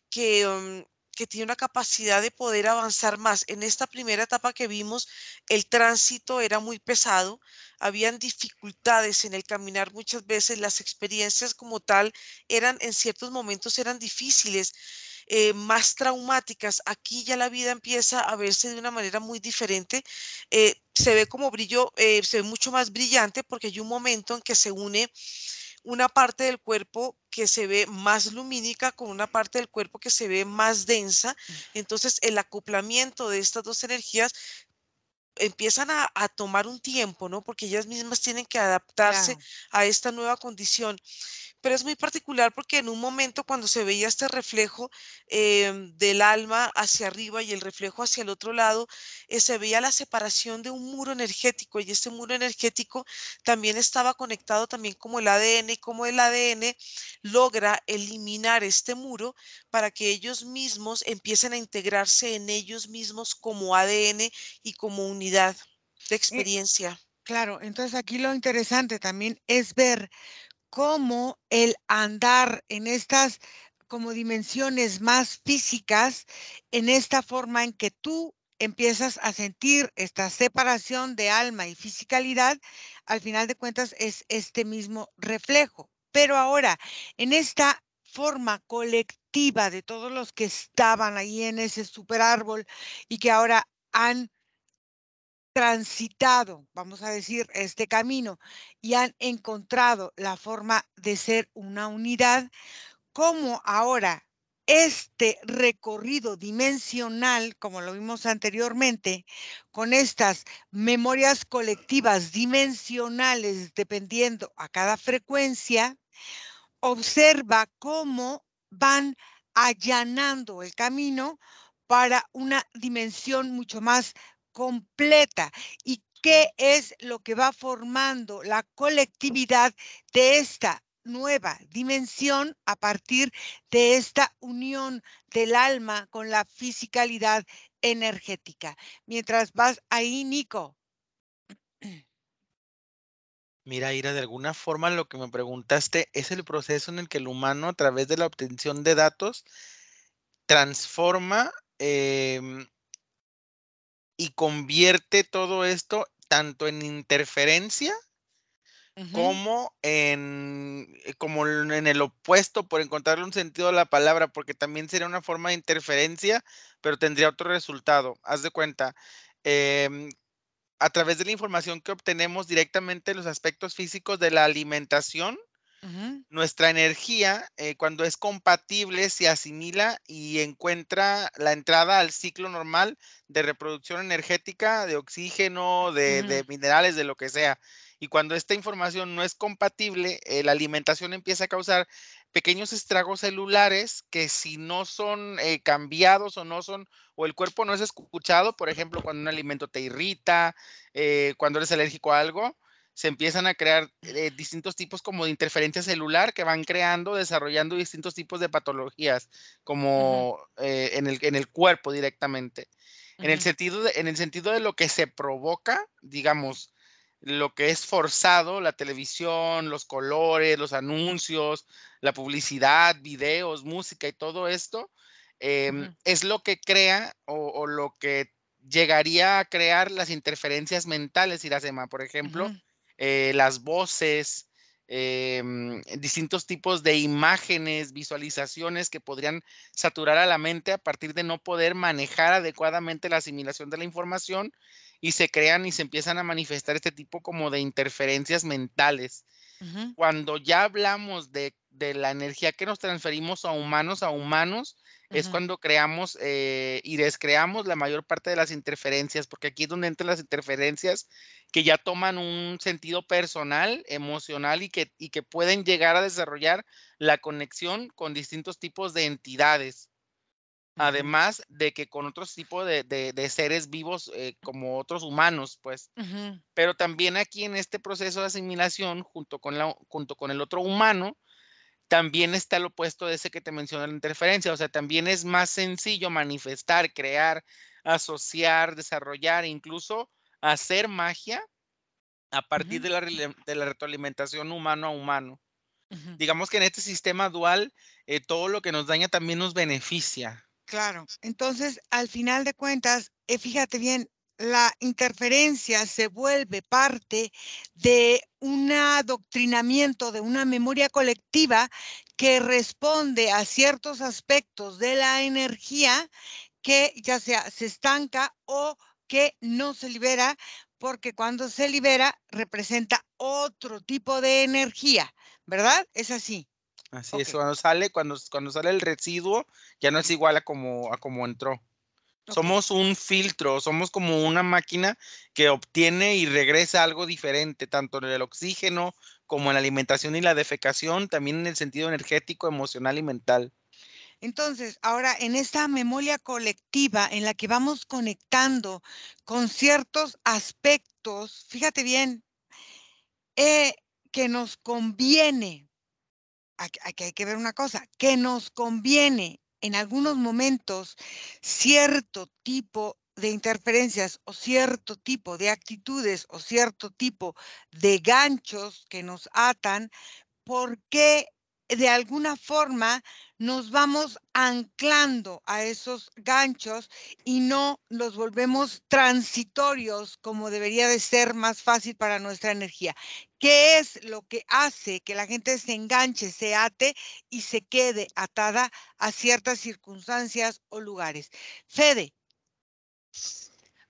que, que tiene una capacidad de poder avanzar más. En esta primera etapa que vimos, el tránsito era muy pesado, habían dificultades en el caminar muchas veces, las experiencias como tal eran en ciertos momentos eran difíciles, más traumáticas. Aquí ya la vida empieza a verse de una manera muy diferente. Se ve como brillo, se ve mucho más brillante porque hay un momento en que se une una parte del cuerpo que se ve más lumínica con una parte del cuerpo que se ve más densa. Entonces, el acoplamiento de estas dos energías empiezan a tomar un tiempo, ¿no? Porque ellas mismas tienen que adaptarse Claro. a esta nueva condición. Pero es muy particular porque en un momento cuando se veía este reflejo del alma hacia arriba y el reflejo hacia el otro lado, se veía la separación de un muro energético y este muro energético también estaba conectado también como el ADN y como el ADN logra eliminar este muro para que ellos mismos empiecen a integrarse en ellos mismos como ADN y como unidad de Eh, experiencia. claro, entonces aquí lo interesante también es ver cómo el andar en estas como dimensiones más físicas, en esta forma en que tú empiezas a sentir esta separación de alma y fisicalidad, al final de cuentas es este mismo reflejo. Pero ahora, en esta forma colectiva de todos los que estaban ahí en ese super árbol y que ahora han transitado, vamos a decir, este camino y han encontrado la forma de ser una unidad, como ahora este recorrido dimensional, como lo vimos anteriormente, con estas memorias colectivas dimensionales dependiendo a cada frecuencia, observa cómo van allanando el camino para una dimensión mucho más completa. ¿Y qué es lo que va formando la colectividad de esta nueva dimensión a partir de esta unión del alma con la fisicalidad energética? Mientras vas ahí, Nico. Mira, Ira, de alguna forma lo que me preguntaste es el proceso en el que el humano, a través de la obtención de datos, transforma y convierte todo esto tanto en interferencia Ujú, como en el opuesto, por encontrarle un sentido a la palabra, porque también sería una forma de interferencia, pero tendría otro resultado. Haz de cuenta, em, a través de la información que obtenemos directamente los aspectos físicos de la alimentación, ujú, nuestra energía, cuando es compatible, se asimila y encuentra la entrada al ciclo normal de reproducción energética, de oxígeno, de ujú, minerales, de lo que sea. Y cuando esta información no es compatible, la alimentación empieza a causar pequeños estragos celulares que si no son cambiados o no son, o el cuerpo no es escuchado, por ejemplo, cuando un alimento te irrita, cuando eres alérgico a algo, se empiezan a crear distintos tipos como de interferencia celular que van creando, desarrollando distintos tipos de patologías, ujú, como en el cuerpo directamente. ujú, En el sentido de lo que se provoca, digamos, lo que es forzado, la televisión, los colores, los anuncios, la publicidad, videos, música y todo esto, ujú, es lo que crea o lo que llegaría a crear las interferencias mentales, Iracema. Por ejemplo, ujú. las voces, distintos tipos de imágenes, visualizaciones que podrían saturar a la mente a partir de no poder manejar adecuadamente la asimilación de la información y se crean y se empiezan a manifestar este tipo como de interferencias mentales. Ujú, Cuando ya hablamos de la energía que nos transferimos a humanos, es ujú, cuando creamos, y descreamos la mayor parte de las interferencias, porque aquí es donde entran las interferencias que ya toman un sentido personal, emocional y que pueden llegar a desarrollar la conexión con distintos tipos de entidades. ujú, Además de que con otros tipos de seres vivos, como otros humanos, pues. ujú, Pero también aquí en este proceso de asimilación, junto con el otro humano, también está el opuesto de ese que te mencioné, la interferencia. O sea, también es más sencillo manifestar, crear, asociar, desarrollar, incluso hacer magia a partir ujú, de la retroalimentación humano a humano. ujú. Digamos que en este sistema dual, todo lo que nos daña también nos beneficia. Claro. Entonces, al final de cuentas, fíjate bien, la interferencia se vuelve parte de un adoctrinamiento, de una memoria colectiva que responde a ciertos aspectos de la energía que ya sea se estanca o que no se libera, porque cuando se libera representa otro tipo de energía, ¿verdad? Es así. Así es, Ok. cuando sale el residuo, ya no es igual a como entró. Ok. Somos un filtro, somos como una máquina que obtiene y regresa algo diferente, tanto en el oxígeno como en la alimentación y la defecación, también en el sentido energético, emocional y mental. Entonces, ahora en esta memoria colectiva en la que vamos conectando con ciertos aspectos, fíjate bien, que nos conviene, aquí hay que ver una cosa, que nos conviene en algunos momentos cierto tipo de interferencias o cierto tipo de actitudes o cierto tipo de ganchos que nos atan, porque de alguna forma nos vamos anclando a esos ganchos y no los volvemos transitorios como debería de ser más fácil para nuestra energía. ¿Qué es lo que hace que la gente se enganche, se ate y se quede atada a ciertas circunstancias o lugares? Fede.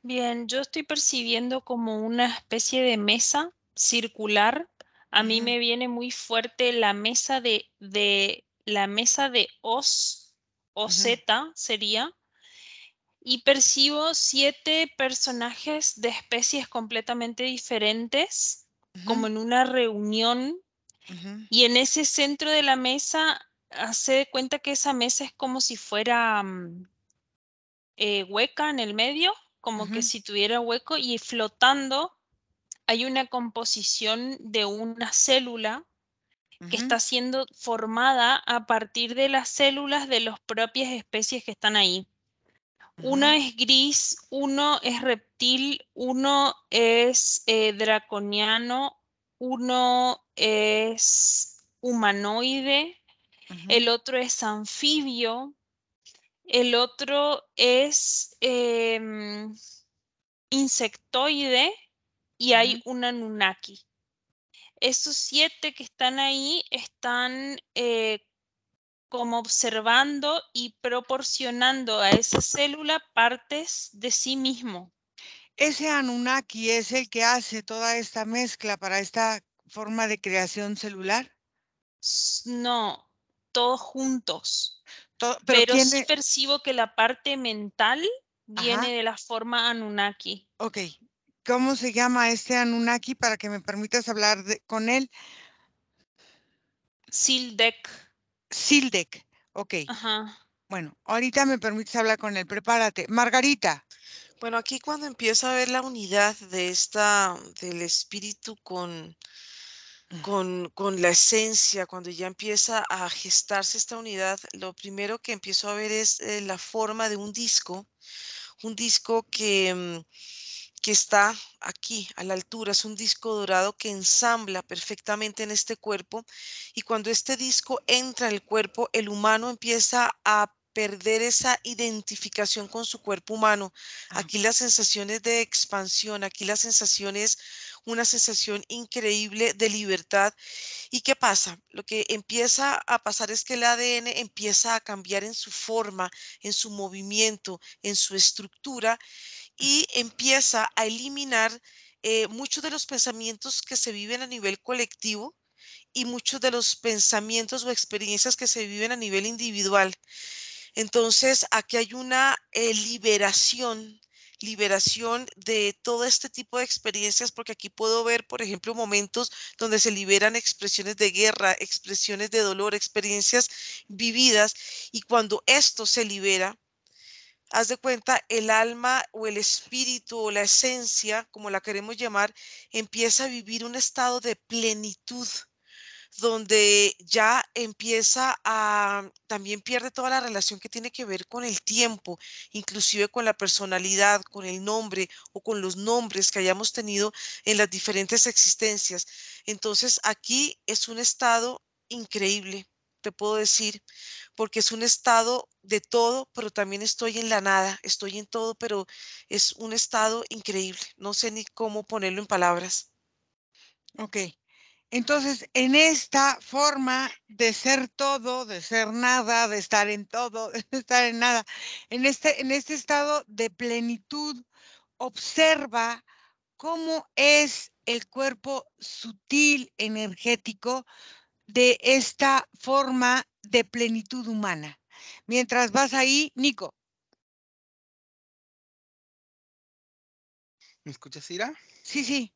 Bien, yo estoy percibiendo como una especie de mesa circular. A mí Ujú, me viene muy fuerte la mesa la mesa de Oz o ujú, Z sería, y percibo 7 personajes de especies completamente diferentes, ujú, como en una reunión, ujú, y en ese centro de la mesa, hace de cuenta que esa mesa es como si fuera hueca en el medio, como que ujú, si tuviera hueco, y flotando hay una composición de una célula que ujú, está siendo formada a partir de las células de las propias especies que están ahí. ujú, Una es gris, uno es reptil, uno es draconiano, uno es humanoide, ujú, el otro es anfibio, el otro es insectoide y hay ujú. un Anunnaki. Esos 7 que están ahí están como observando y proporcionando a esa célula partes de sí mismo. Ese Anunnaki es el que hace toda esta mezcla para esta forma de creación celular. No, todos juntos, Pero pero tiene, sí percibo que la parte mental ajá, viene de la forma Anunnaki. ok. ¿Cómo se llama este Anunnaki para que me permitas hablar con él? Sildek, Sildek. Ok. ajá. Bueno, ahorita me permites hablar con él. Prepárate. Margarita. Bueno, aquí cuando empiezo a ver la unidad de del espíritu con la esencia, cuando ya empieza a gestarse esta unidad, lo primero que empiezo a ver es la forma de un disco que está aquí a la altura, es un disco dorado que ensambla perfectamente en este cuerpo y cuando este disco entra en el cuerpo, el humano empieza a perder esa identificación con su cuerpo humano. Ah, Aquí las sensaciones de expansión, aquí la sensación es una sensación increíble de libertad. ¿Y qué pasa? Lo que empieza a pasar es que el ADN empieza a cambiar en su forma, en su movimiento, en su estructura y empieza a eliminar muchos de los pensamientos que se viven a nivel colectivo y muchos de los pensamientos o experiencias que se viven a nivel individual. Entonces, aquí hay una liberación de todo este tipo de experiencias, porque aquí puedo ver, por ejemplo, momentos donde se liberan expresiones de guerra, expresiones de dolor, experiencias vividas, y cuando esto se libera, haz de cuenta, el alma o el espíritu o la esencia, como la queremos llamar, empieza a vivir un estado de plenitud, donde ya empieza a, también pierde toda la relación que tiene que ver con el tiempo, inclusive con la personalidad, con el nombre o con los nombres que hayamos tenido en las diferentes existencias. Entonces, aquí es un estado increíble, te puedo decir, porque es un estado de todo, pero también estoy en la nada, estoy en todo, pero es un estado increíble. No sé ni cómo ponerlo en palabras. ok. Entonces, en esta forma de ser todo, de ser nada, de estar en todo, de estar en nada, en este estado de plenitud, observa cómo es el cuerpo sutil, energético de esta forma de plenitud humana. Mientras vas ahí, Nico. ¿Me escuchas, Ira? Sí, sí.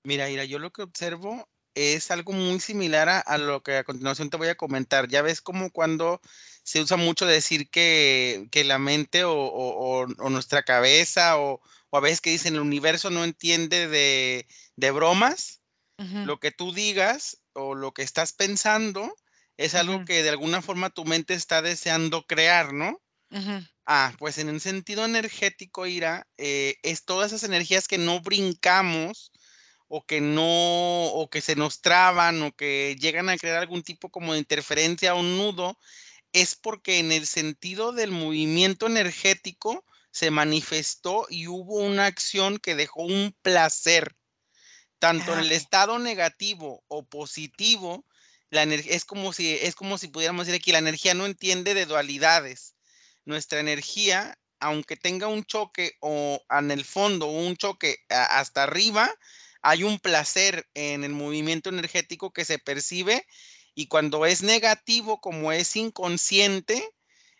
Mira, Ira, yo lo que observo es algo muy similar a lo que a continuación te voy a comentar. Ya ves como cuando se usa mucho decir que la mente o nuestra cabeza o a veces que dicen el universo no entiende de bromas. Ujú, Lo que tú digas o lo que estás pensando es algo ujú, que de alguna forma tu mente está deseando crear, ¿no? ujú. Pues en un sentido energético, Ira, es todas esas energías que no brincamos o que se nos traban o que llegan a crear algún tipo como de interferencia o un nudo, es porque en el sentido del movimiento energético se manifestó y hubo una acción que dejó un placer. Tanto en Ah, el okey. estado negativo o positivo, la energía es como si pudiéramos decir aquí, la energía no entiende de dualidades. Nuestra energía, aunque tenga un choque o en el fondo un choque hasta arriba, hay un placer en el movimiento energético que se percibe y cuando es negativo, como es inconsciente,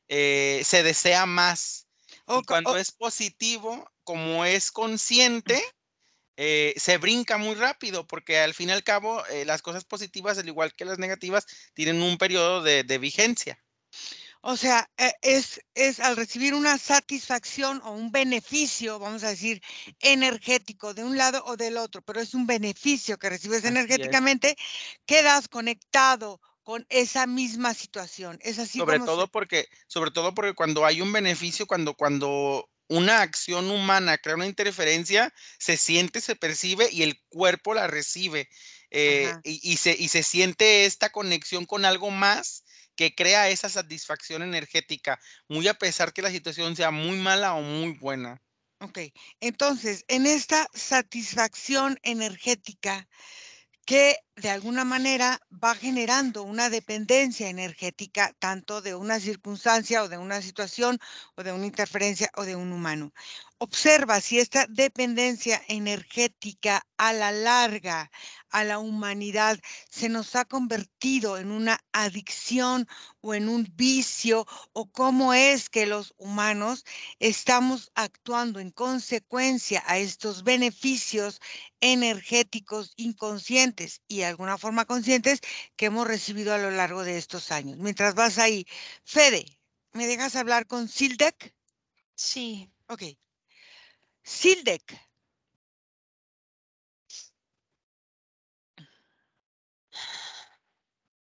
se desea más. O Y co o cuando es positivo, como es consciente, se brinca muy rápido, porque al fin y al cabo, las cosas positivas, al igual que las negativas, tienen un periodo de vigencia. o sea, es al recibir una satisfacción o un beneficio, vamos a decir, energético de un lado o del otro, pero es un beneficio que recibes Así es. energéticamente, quedas conectado con esa misma situación. Es así como se Sobre todo porque cuando hay un beneficio, cuando una acción humana crea una interferencia, se siente, se percibe y el cuerpo la recibe, ajá. y se siente esta conexión con algo más que crea esa satisfacción energética, muy a pesar que la situación sea muy mala o muy buena. Okey. Entonces, en esta satisfacción energética que de alguna manera va generando una dependencia energética, tanto de una circunstancia o de una situación o de una interferencia o de un humano. Observa si esta dependencia energética a la larga a la humanidad se nos ha convertido en una adicción o en un vicio o cómo es que los humanos estamos actuando en consecuencia a estos beneficios energéticos inconscientes y de alguna forma conscientes que hemos recibido a lo largo de estos años. Mientras vas ahí, Fede, ¿me dejas hablar con Sildek? Sí, Ok. Sildek,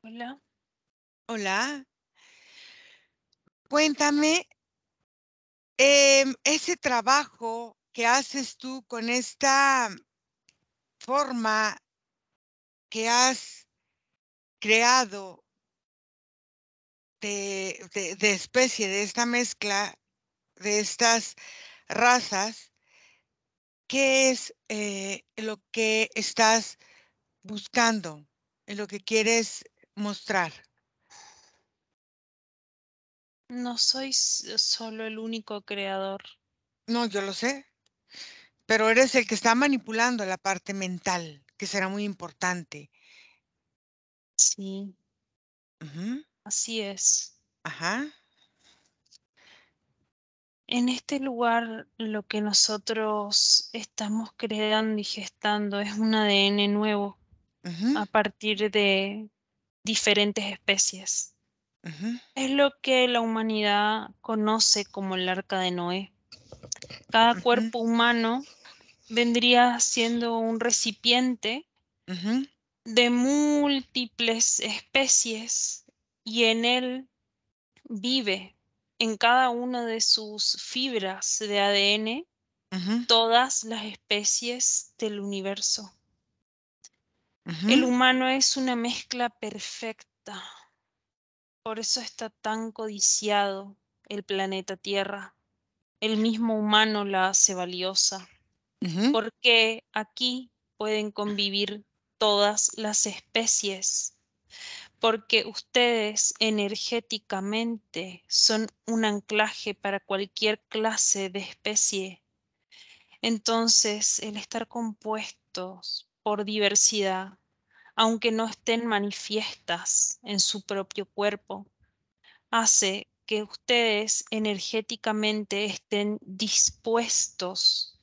hola. hola. Cuéntame, ese trabajo que haces tú con esta forma que has creado de especie, de esta mezcla, de estas razas, ¿qué es, lo que estás buscando, lo que quieres mostrar? No soy solo el único creador. No, yo lo sé, pero eres el que está manipulando la parte mental, que será muy importante. Sí, Ujú, así es. ajá, En este lugar lo que nosotros estamos creando y gestando es un ADN nuevo ujú, a partir de diferentes especies. ujú, Es lo que la humanidad conoce como el arca de Noé. Cada ujú, cuerpo humano vendría siendo un recipiente ujú, de múltiples especies y en él vive en cada una de sus fibras de ADN ujú, todas las especies del universo. El ujú, humano es una mezcla perfecta, por eso está tan codiciado el planeta Tierra. El mismo humano la hace valiosa, ujú, porque aquí pueden convivir todas las especies, porque ustedes energéticamente son un anclaje para cualquier clase de especie. Entonces, el estar compuestos por diversidad, aunque no estén manifiestas en su propio cuerpo, hace que ustedes energéticamente estén dispuestos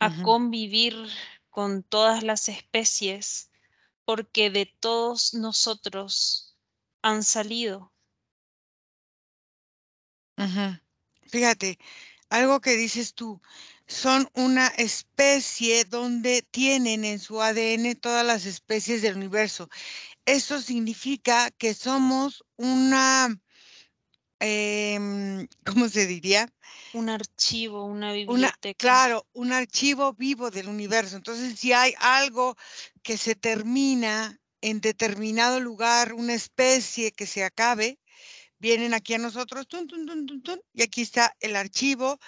a Ujú. convivir con todas las especies, porque de todos nosotros han salido. Ujú. Fíjate, algo que dices tú, son una especie donde tienen en su ADN todas las especies del universo. Eso significa que somos una, ¿cómo se diría? Un archivo, una Una, biblioteca. claro, un archivo vivo del universo. Entonces, si hay algo que se termina en determinado lugar, una especie que se acabe, vienen aquí a nosotros, tun, tun, tun, tun, tun, y aquí está el archivo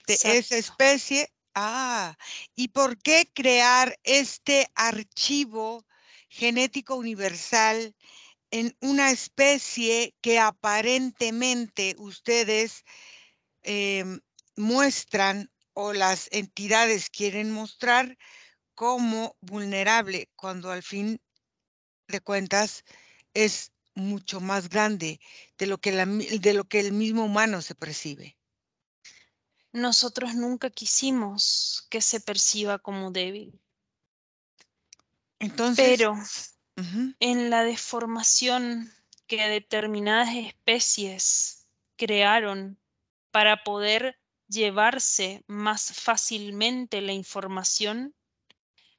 de esa Exacto. especie. Ah, ¿y por qué crear este archivo genético universal en una especie que aparentemente ustedes muestran o las entidades quieren mostrar como vulnerable, cuando al fin de cuentas es mucho más grande de lo que de lo que el mismo humano se percibe? Nosotros nunca quisimos que se perciba como débil, Entonces, pero ujú, en la deformación que determinadas especies crearon para poder llevarse más fácilmente la información,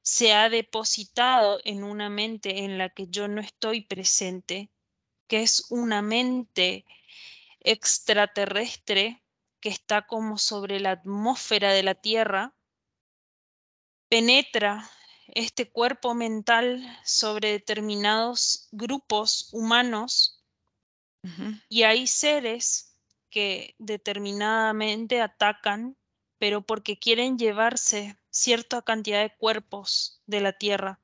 se ha depositado en una mente en la que yo no estoy presente, que es una mente extraterrestre que está como sobre la atmósfera de la Tierra, penetra este cuerpo mental sobre determinados grupos humanos ujú, y hay seres que determinadamente atacan, pero porque quieren llevarse cierta cantidad de cuerpos de la Tierra.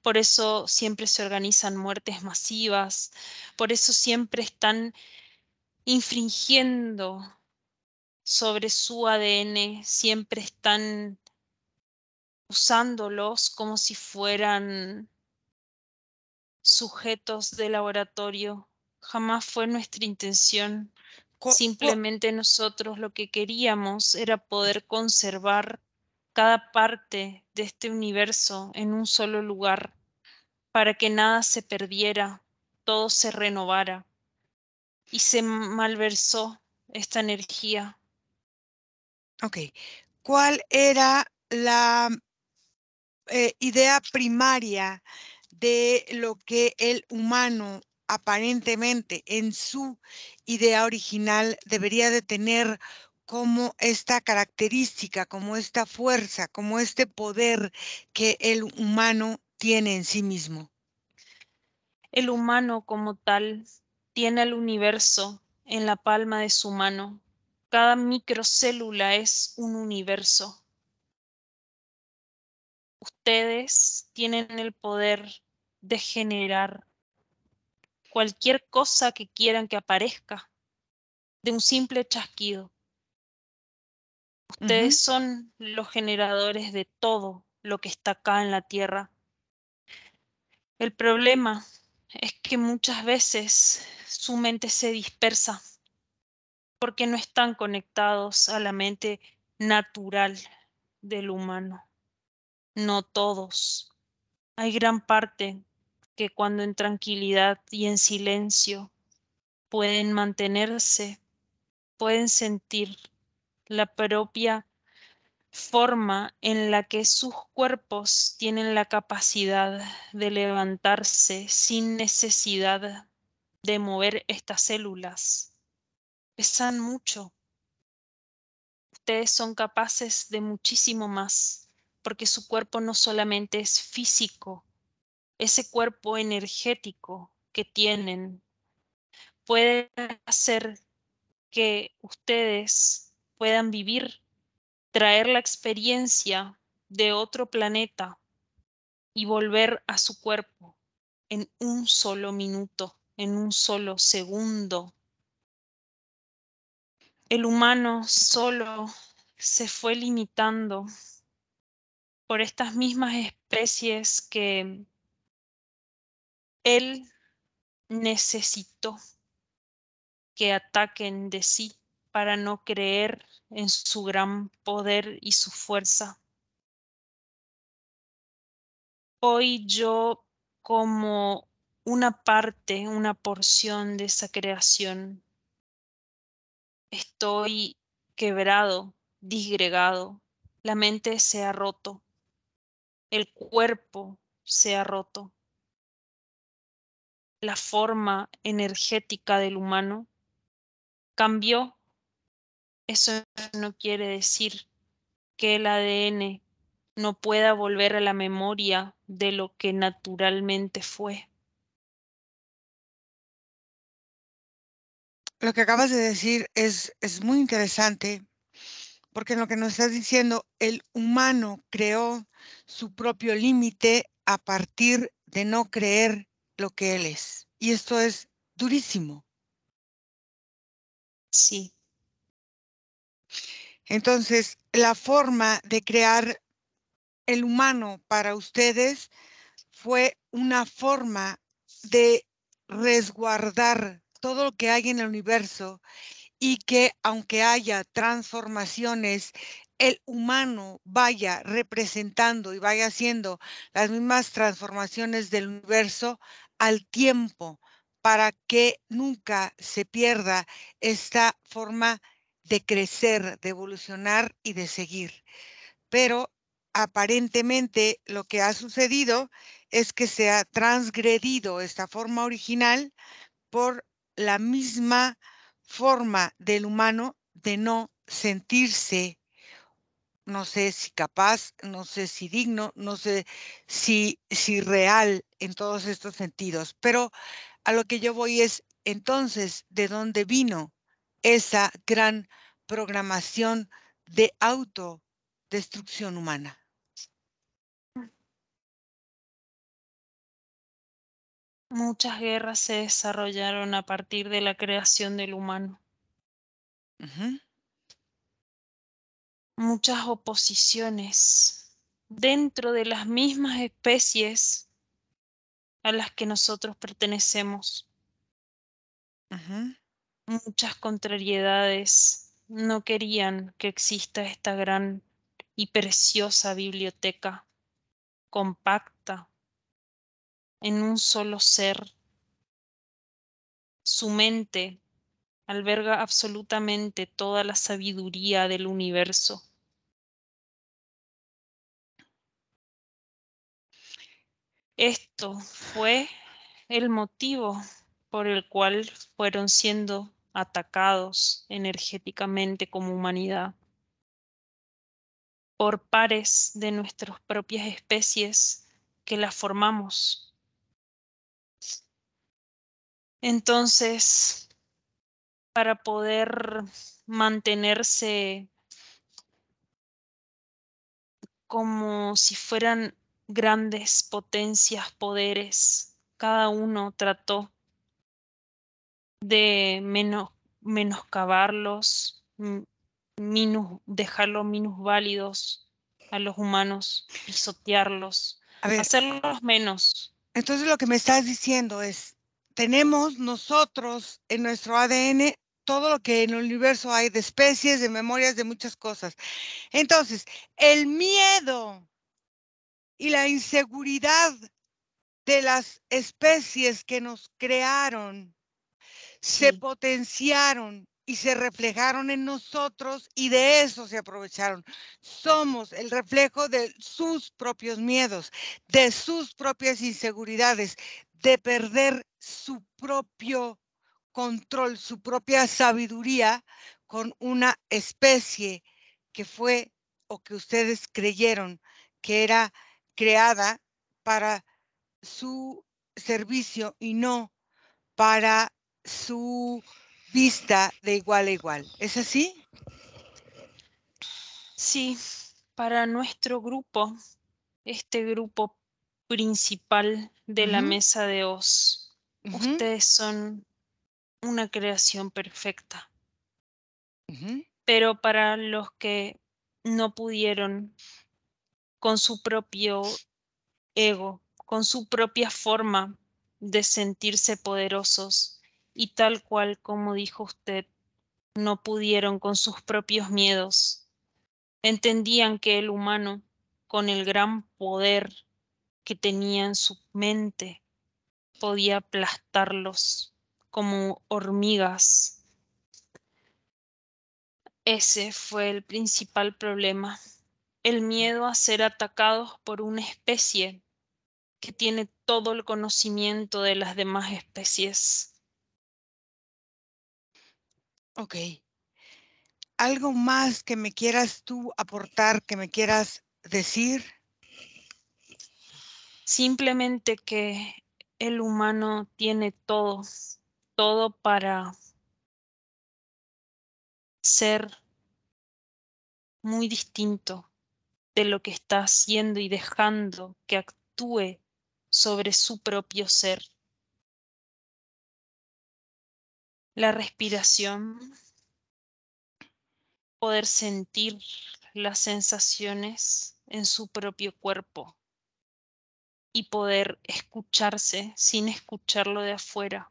Por eso siempre se organizan muertes masivas, por eso siempre están infringiendo sobre su ADN, siempre están usándolos como si fueran sujetos de laboratorio. Jamás fue nuestra intención. co- co- Simplemente nosotros lo que queríamos era poder conservar cada parte de este universo en un solo lugar para que nada se perdiera, todo se renovara y se malversó esta energía. ok, ¿cuál era la idea primaria de lo que el humano aparentemente en su idea original debería de tener como esta característica, como esta fuerza, como este poder que el humano tiene en sí mismo? El humano como tal tiene el universo en la palma de su mano. Cada microcélula es un universo. Ustedes tienen el poder de generar cualquier cosa que quieran que aparezca de un simple chasquido. Ustedes Ujú, son los generadores de todo lo que está acá en la Tierra. El problema es que muchas veces su mente se dispersa porque no están conectados a la mente natural del humano. No todos. Hay gran parte que cuando en tranquilidad y en silencio pueden mantenerse, pueden sentir la propia forma en la que sus cuerpos tienen la capacidad de levantarse sin necesidad de mover estas células. Pesan mucho. Ustedes son capaces de muchísimo más, porque su cuerpo no solamente es físico, ese cuerpo energético que tienen puede hacer que ustedes puedan vivir, traer la experiencia de otro planeta y volver a su cuerpo en un solo minuto, en un solo segundo. El humano solo se fue limitando por estas mismas especies que él necesitó que ataquen de sí para no creer en su gran poder y su fuerza. Hoy yo, como una parte, una porción de esa creación, estoy quebrado, disgregado. La mente se ha roto, el cuerpo se ha roto, la forma energética del humano cambió. Eso no quiere decir que el ADN no pueda volver a la memoria de lo que naturalmente fue. Lo que acabas de decir es muy interesante, porque en lo que nos estás diciendo, el humano creó su propio límite a partir de no creer lo que él es. Y esto es durísimo. Sí, Entonces, la forma de crear el humano para ustedes fue una forma de resguardar todo lo que hay en el universo y que aunque haya transformaciones, el humano vaya representando y vaya haciendo las mismas transformaciones del universo al tiempo para que nunca se pierda esta forma de crecer, de evolucionar y de seguir. Pero aparentemente lo que ha sucedido es que se ha transgredido esta forma original por la misma forma del humano de no sentirse, no sé si capaz, no sé si digno, no sé si real en todos estos sentidos. Pero a lo que yo voy es entonces de dónde vino esa gran programación de autodestrucción humana. muchas guerras se desarrollaron a partir de la creación del humano. Ujú, Muchas oposiciones dentro de las mismas especies a las que nosotros pertenecemos. ujú. Muchas contrariedades. No querían que exista esta gran y preciosa biblioteca compacta en un solo ser. Su mente alberga absolutamente toda la sabiduría del universo. Esto fue el motivo por el cual fueron siendo atacados energéticamente como humanidad por pares de nuestras propias especies que las formamos. Entonces, para poder mantenerse como si fueran grandes potencias, poderes, cada uno trató de menoscabarlos, dejarlos minusválidos a los humanos, pisotearlos, A ver, hacerlos menos. entonces lo que me estás diciendo es, tenemos nosotros en nuestro ADN todo lo que en el universo hay de especies, de memorias, de muchas cosas. Entonces, el miedo y la inseguridad de las especies que nos crearon se Sí, potenciaron y se reflejaron en nosotros y de eso se aprovecharon. Somos el reflejo de sus propios miedos, de sus propias inseguridades, de perder su propio control, su propia sabiduría con una especie que fue o que ustedes creyeron que era creada para su servicio y no para su vista de igual a igual. ¿Es así? sí, para nuestro grupo, este grupo principal de la Ujú, mesa de Oz, ujú, ustedes son una creación perfecta. ujú. Pero para los que no pudieron con su propio ego, con su propia forma de sentirse poderosos y tal cual como dijo usted, no pudieron con sus propios miedos, entendían que el humano, con el gran poder que tenía en su mente podía aplastarlos como hormigas. Ese fue el principal problema, el miedo a ser atacados por una especie que tiene todo el conocimiento de las demás especies. Ok. ¿Algo más que me quieras tú aportar, que me quieras decir? Simplemente que el humano tiene todo para ser muy distinto de lo que está haciendo y dejando que actúe sobre su propio ser. La respiración, poder sentir las sensaciones en su propio cuerpo y poder escucharse sin escucharlo de afuera.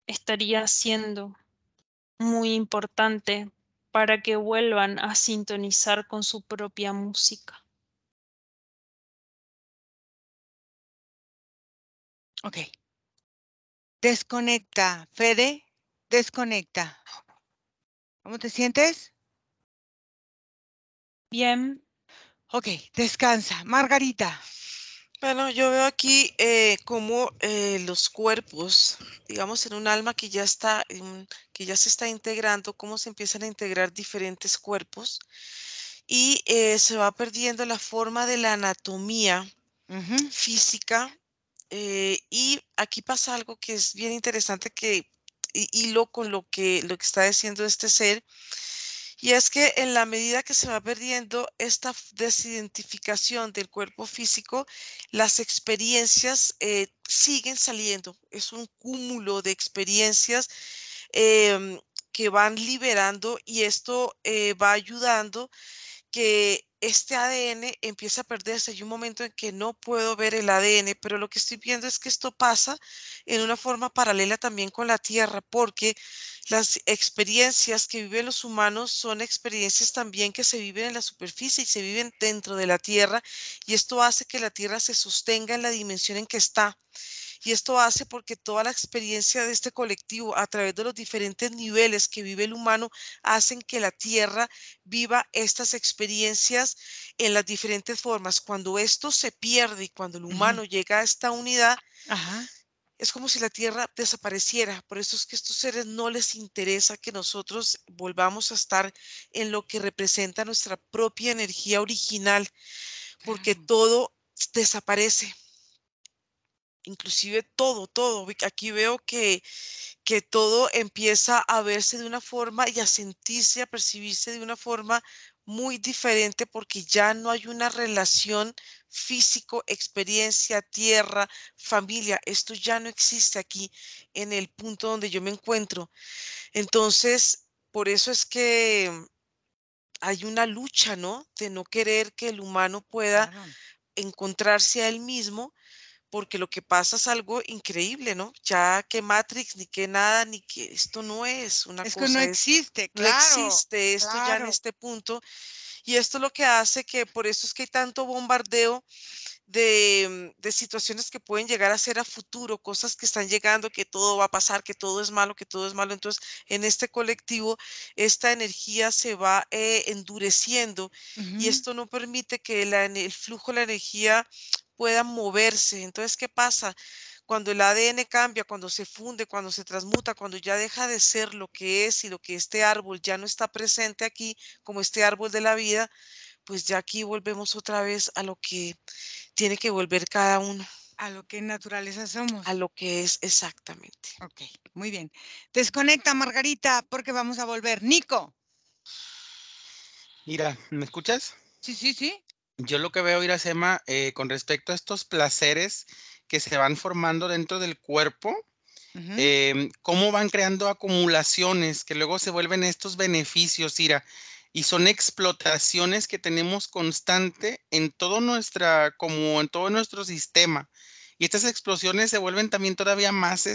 Estaría siendo muy importante para que vuelvan a sintonizar con su propia música. Ok. Desconecta, Fede, desconecta. ¿Cómo te sientes? Bien, Ok, descansa. Margarita. Bueno, yo veo aquí cómo los cuerpos, digamos, en un alma que ya está, que ya se está integrando, cómo se empiezan a integrar diferentes cuerpos y se va perdiendo la forma de la anatomía Ujú. física. Y aquí pasa algo que es bien interesante que hilo con lo que está diciendo este ser, y es que en la medida que se va perdiendo esta desidentificación del cuerpo físico, las experiencias siguen saliendo. Es un cúmulo de experiencias em, que van liberando, y esto va ayudando que este ADN empieza a perderse. Hay un momento en que no puedo ver el ADN, pero lo que estoy viendo es que esto pasa en una forma paralela también con la Tierra, porque las experiencias que viven los humanos son experiencias también que se viven en la superficie y se viven dentro de la Tierra, y esto hace que la Tierra se sostenga en la dimensión en que está. Y esto hace porque toda la experiencia de este colectivo a través de los diferentes niveles que vive el humano hacen que la Tierra viva estas experiencias en las diferentes formas. Cuando esto se pierde y cuando el Ujú. humano llega a esta unidad, Ajá. es como si la Tierra desapareciera. Por eso es que a estos seres no les interesa que nosotros volvamos a estar en lo que representa nuestra propia energía original, porque Claro. todo desaparece. Inclusive todo. Aquí veo que todo empieza a verse de una forma y a sentirse, a percibirse de una forma muy diferente, porque ya no hay una relación físico, experiencia, tierra, familia. Esto ya no existe aquí en el punto donde yo me encuentro. Entonces, por eso es que hay una lucha, ¿no? De no querer que el humano pueda Claro. encontrarse a él mismo, porque lo que pasa es algo increíble, ¿no? Ya que Matrix, ni que nada, ni que esto no es una Es que no cosa, es, existe, no claro, existe esto ya en claro. este punto. Y esto es lo que hace que, por eso es que hay tanto bombardeo de situaciones que pueden llegar a ser a futuro, cosas que están llegando, que todo va a pasar, que todo es malo, que todo es malo. Entonces, en este colectivo, esta energía se va endureciendo, y Ujú. esto no permite que el flujo de la energía pueda moverse. Entonces, ¿qué pasa? Cuando el ADN cambia, cuando se funde, cuando se transmuta, cuando ya deja de ser lo que es, y lo que este árbol ya no está presente aquí, como este árbol de la vida, pues ya aquí volvemos otra vez a lo que tiene que volver cada uno, A lo que en naturaleza a somos. lo que es exactamente. Ok, muy bien. Desconecta, Margarita, porque vamos a volver. Nico. Mira, ¿me escuchas? Sí, sí, sí. Yo lo que veo, Iracema, con respecto a estos placeres que se van formando dentro del cuerpo, Ujú. cómo van creando acumulaciones que luego se vuelven estos beneficios, Ira, y son explotaciones que tenemos constante en todo nuestra, como en todo nuestro sistema. Y estas explosiones se vuelven también todavía más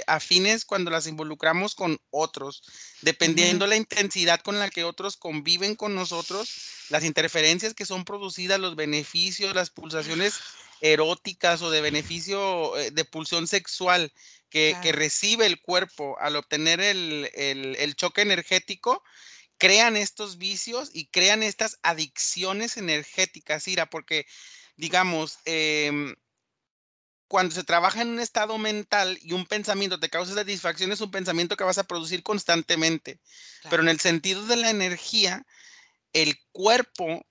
afines cuando las involucramos con otros. Dependiendo la intensidad con la que otros conviven con nosotros, las interferencias que son producidas, los beneficios, las pulsaciones eróticas o de beneficio de pulsión sexual que Claro. recibe el cuerpo al obtener el choque energético, crean estos vicios y crean estas adicciones energéticas, Ira, porque, digamos, cuando se trabaja en un estado mental y un pensamiento te causa satisfacción, es un pensamiento que vas a producir constantemente. Pero Claro. en el sentido de la energía, el cuerpo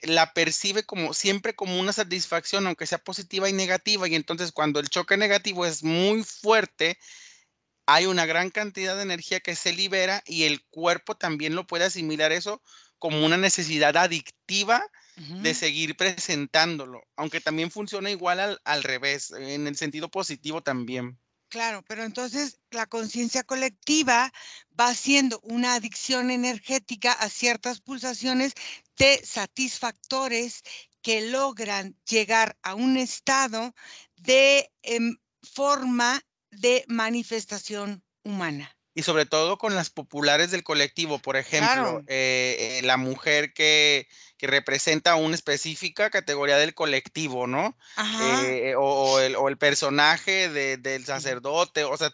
la percibe como siempre como una satisfacción, aunque sea positiva y negativa. Y entonces cuando el choque negativo es muy fuerte, hay una gran cantidad de energía que se libera y el cuerpo también lo puede asimilar eso como una necesidad adictiva de Ujú. seguir presentándolo, aunque también funciona igual al revés, en el sentido positivo también. Claro, pero entonces la conciencia colectiva va siendo una adicción energética a ciertas pulsaciones de satisfactores que logran llegar a un estado de forma de manifestación humana. Y sobre todo con las populares del colectivo, por ejemplo, Claro. la mujer que representa una específica categoría del colectivo, ¿no? Ajá. O el personaje del Ujú. sacerdote, o sea,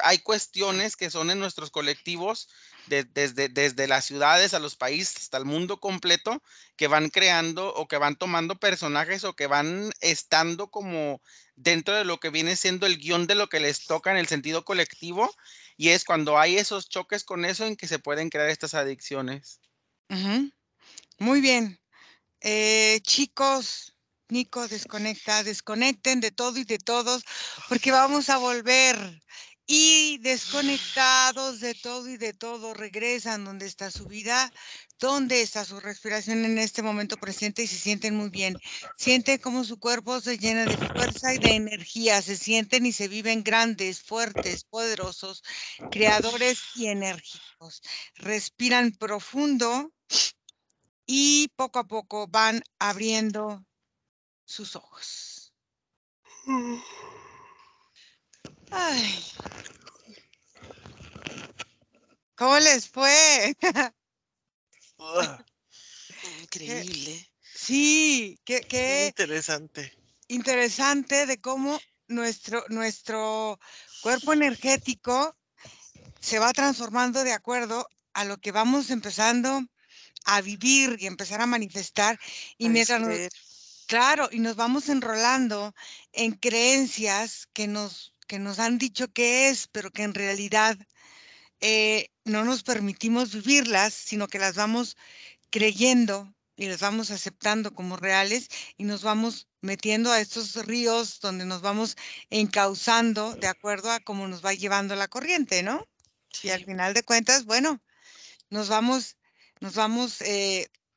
hay cuestiones que son en nuestros colectivos, desde las ciudades a los países hasta el mundo completo, que van creando o que van tomando personajes o que van estando como dentro de lo que viene siendo el guión de lo que les toca en el sentido colectivo, y es cuando hay esos choques con eso en que se pueden crear estas adicciones. Ujú. Muy bien. Chicos, Nico, desconecta, desconecten de todo y de todos, porque vamos a volver. Y desconectados de todo y de todo, regresan donde está su vida, donde está su respiración en este momento presente y se sienten muy bien. Sienten como su cuerpo se llena de fuerza y de energía, se sienten y se viven grandes, fuertes, poderosos, creadores y enérgicos. Respiran profundo y poco a poco van abriendo sus ojos. Ay, ¿cómo les fue? Qué- Increíble. sí, Muy qué interesante. interesante de cómo nuestro cuerpo energético se va transformando de acuerdo a lo que vamos empezando a vivir y empezar a manifestar. Y A mientras nos, descreer. claro, y nos vamos enrolando en creencias que nos han dicho que es, pero que en realidad no nos permitimos vivirlas, sino que las vamos creyendo y las vamos aceptando como reales y nos vamos metiendo a estos ríos donde nos vamos encauzando de acuerdo a cómo nos va llevando la corriente, ¿no? Y al Sí. final de cuentas, bueno, nos vamos, nos vamos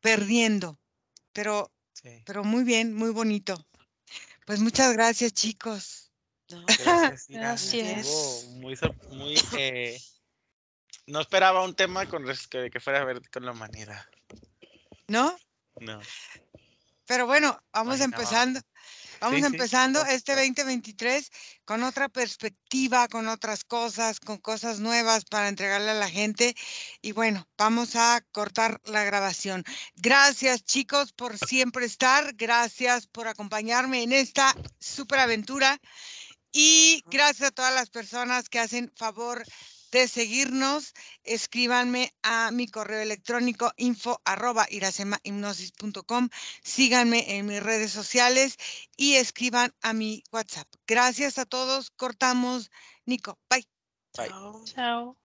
perdiendo, pero, Sí. pero muy bien, muy bonito. Pues muchas gracias, chicos. No, Gracias, Ira. muy bien. Estuvo Gracias. muy no esperaba un tema que fuera a ver con la humanidad. ¿No? No, Pero bueno, vamos imaginaba empezando. otro. Vamos Sí, sí, empezando vamos a este estar. 2023 con otra perspectiva, con otras cosas, con cosas nuevas para entregarle a la gente. Y bueno, vamos a cortar la grabación. Gracias, chicos, por siempre estar. Gracias por acompañarme en esta superaventura. Y gracias a todas las personas que hacen favor de seguirnos. Escríbanme a mi correo electrónico info@iracemahipnosis.com. Síganme en mis redes sociales y escriban a mi WhatsApp. Gracias a todos. Cortamos. Nico, bye. Bye. Chao. Chao.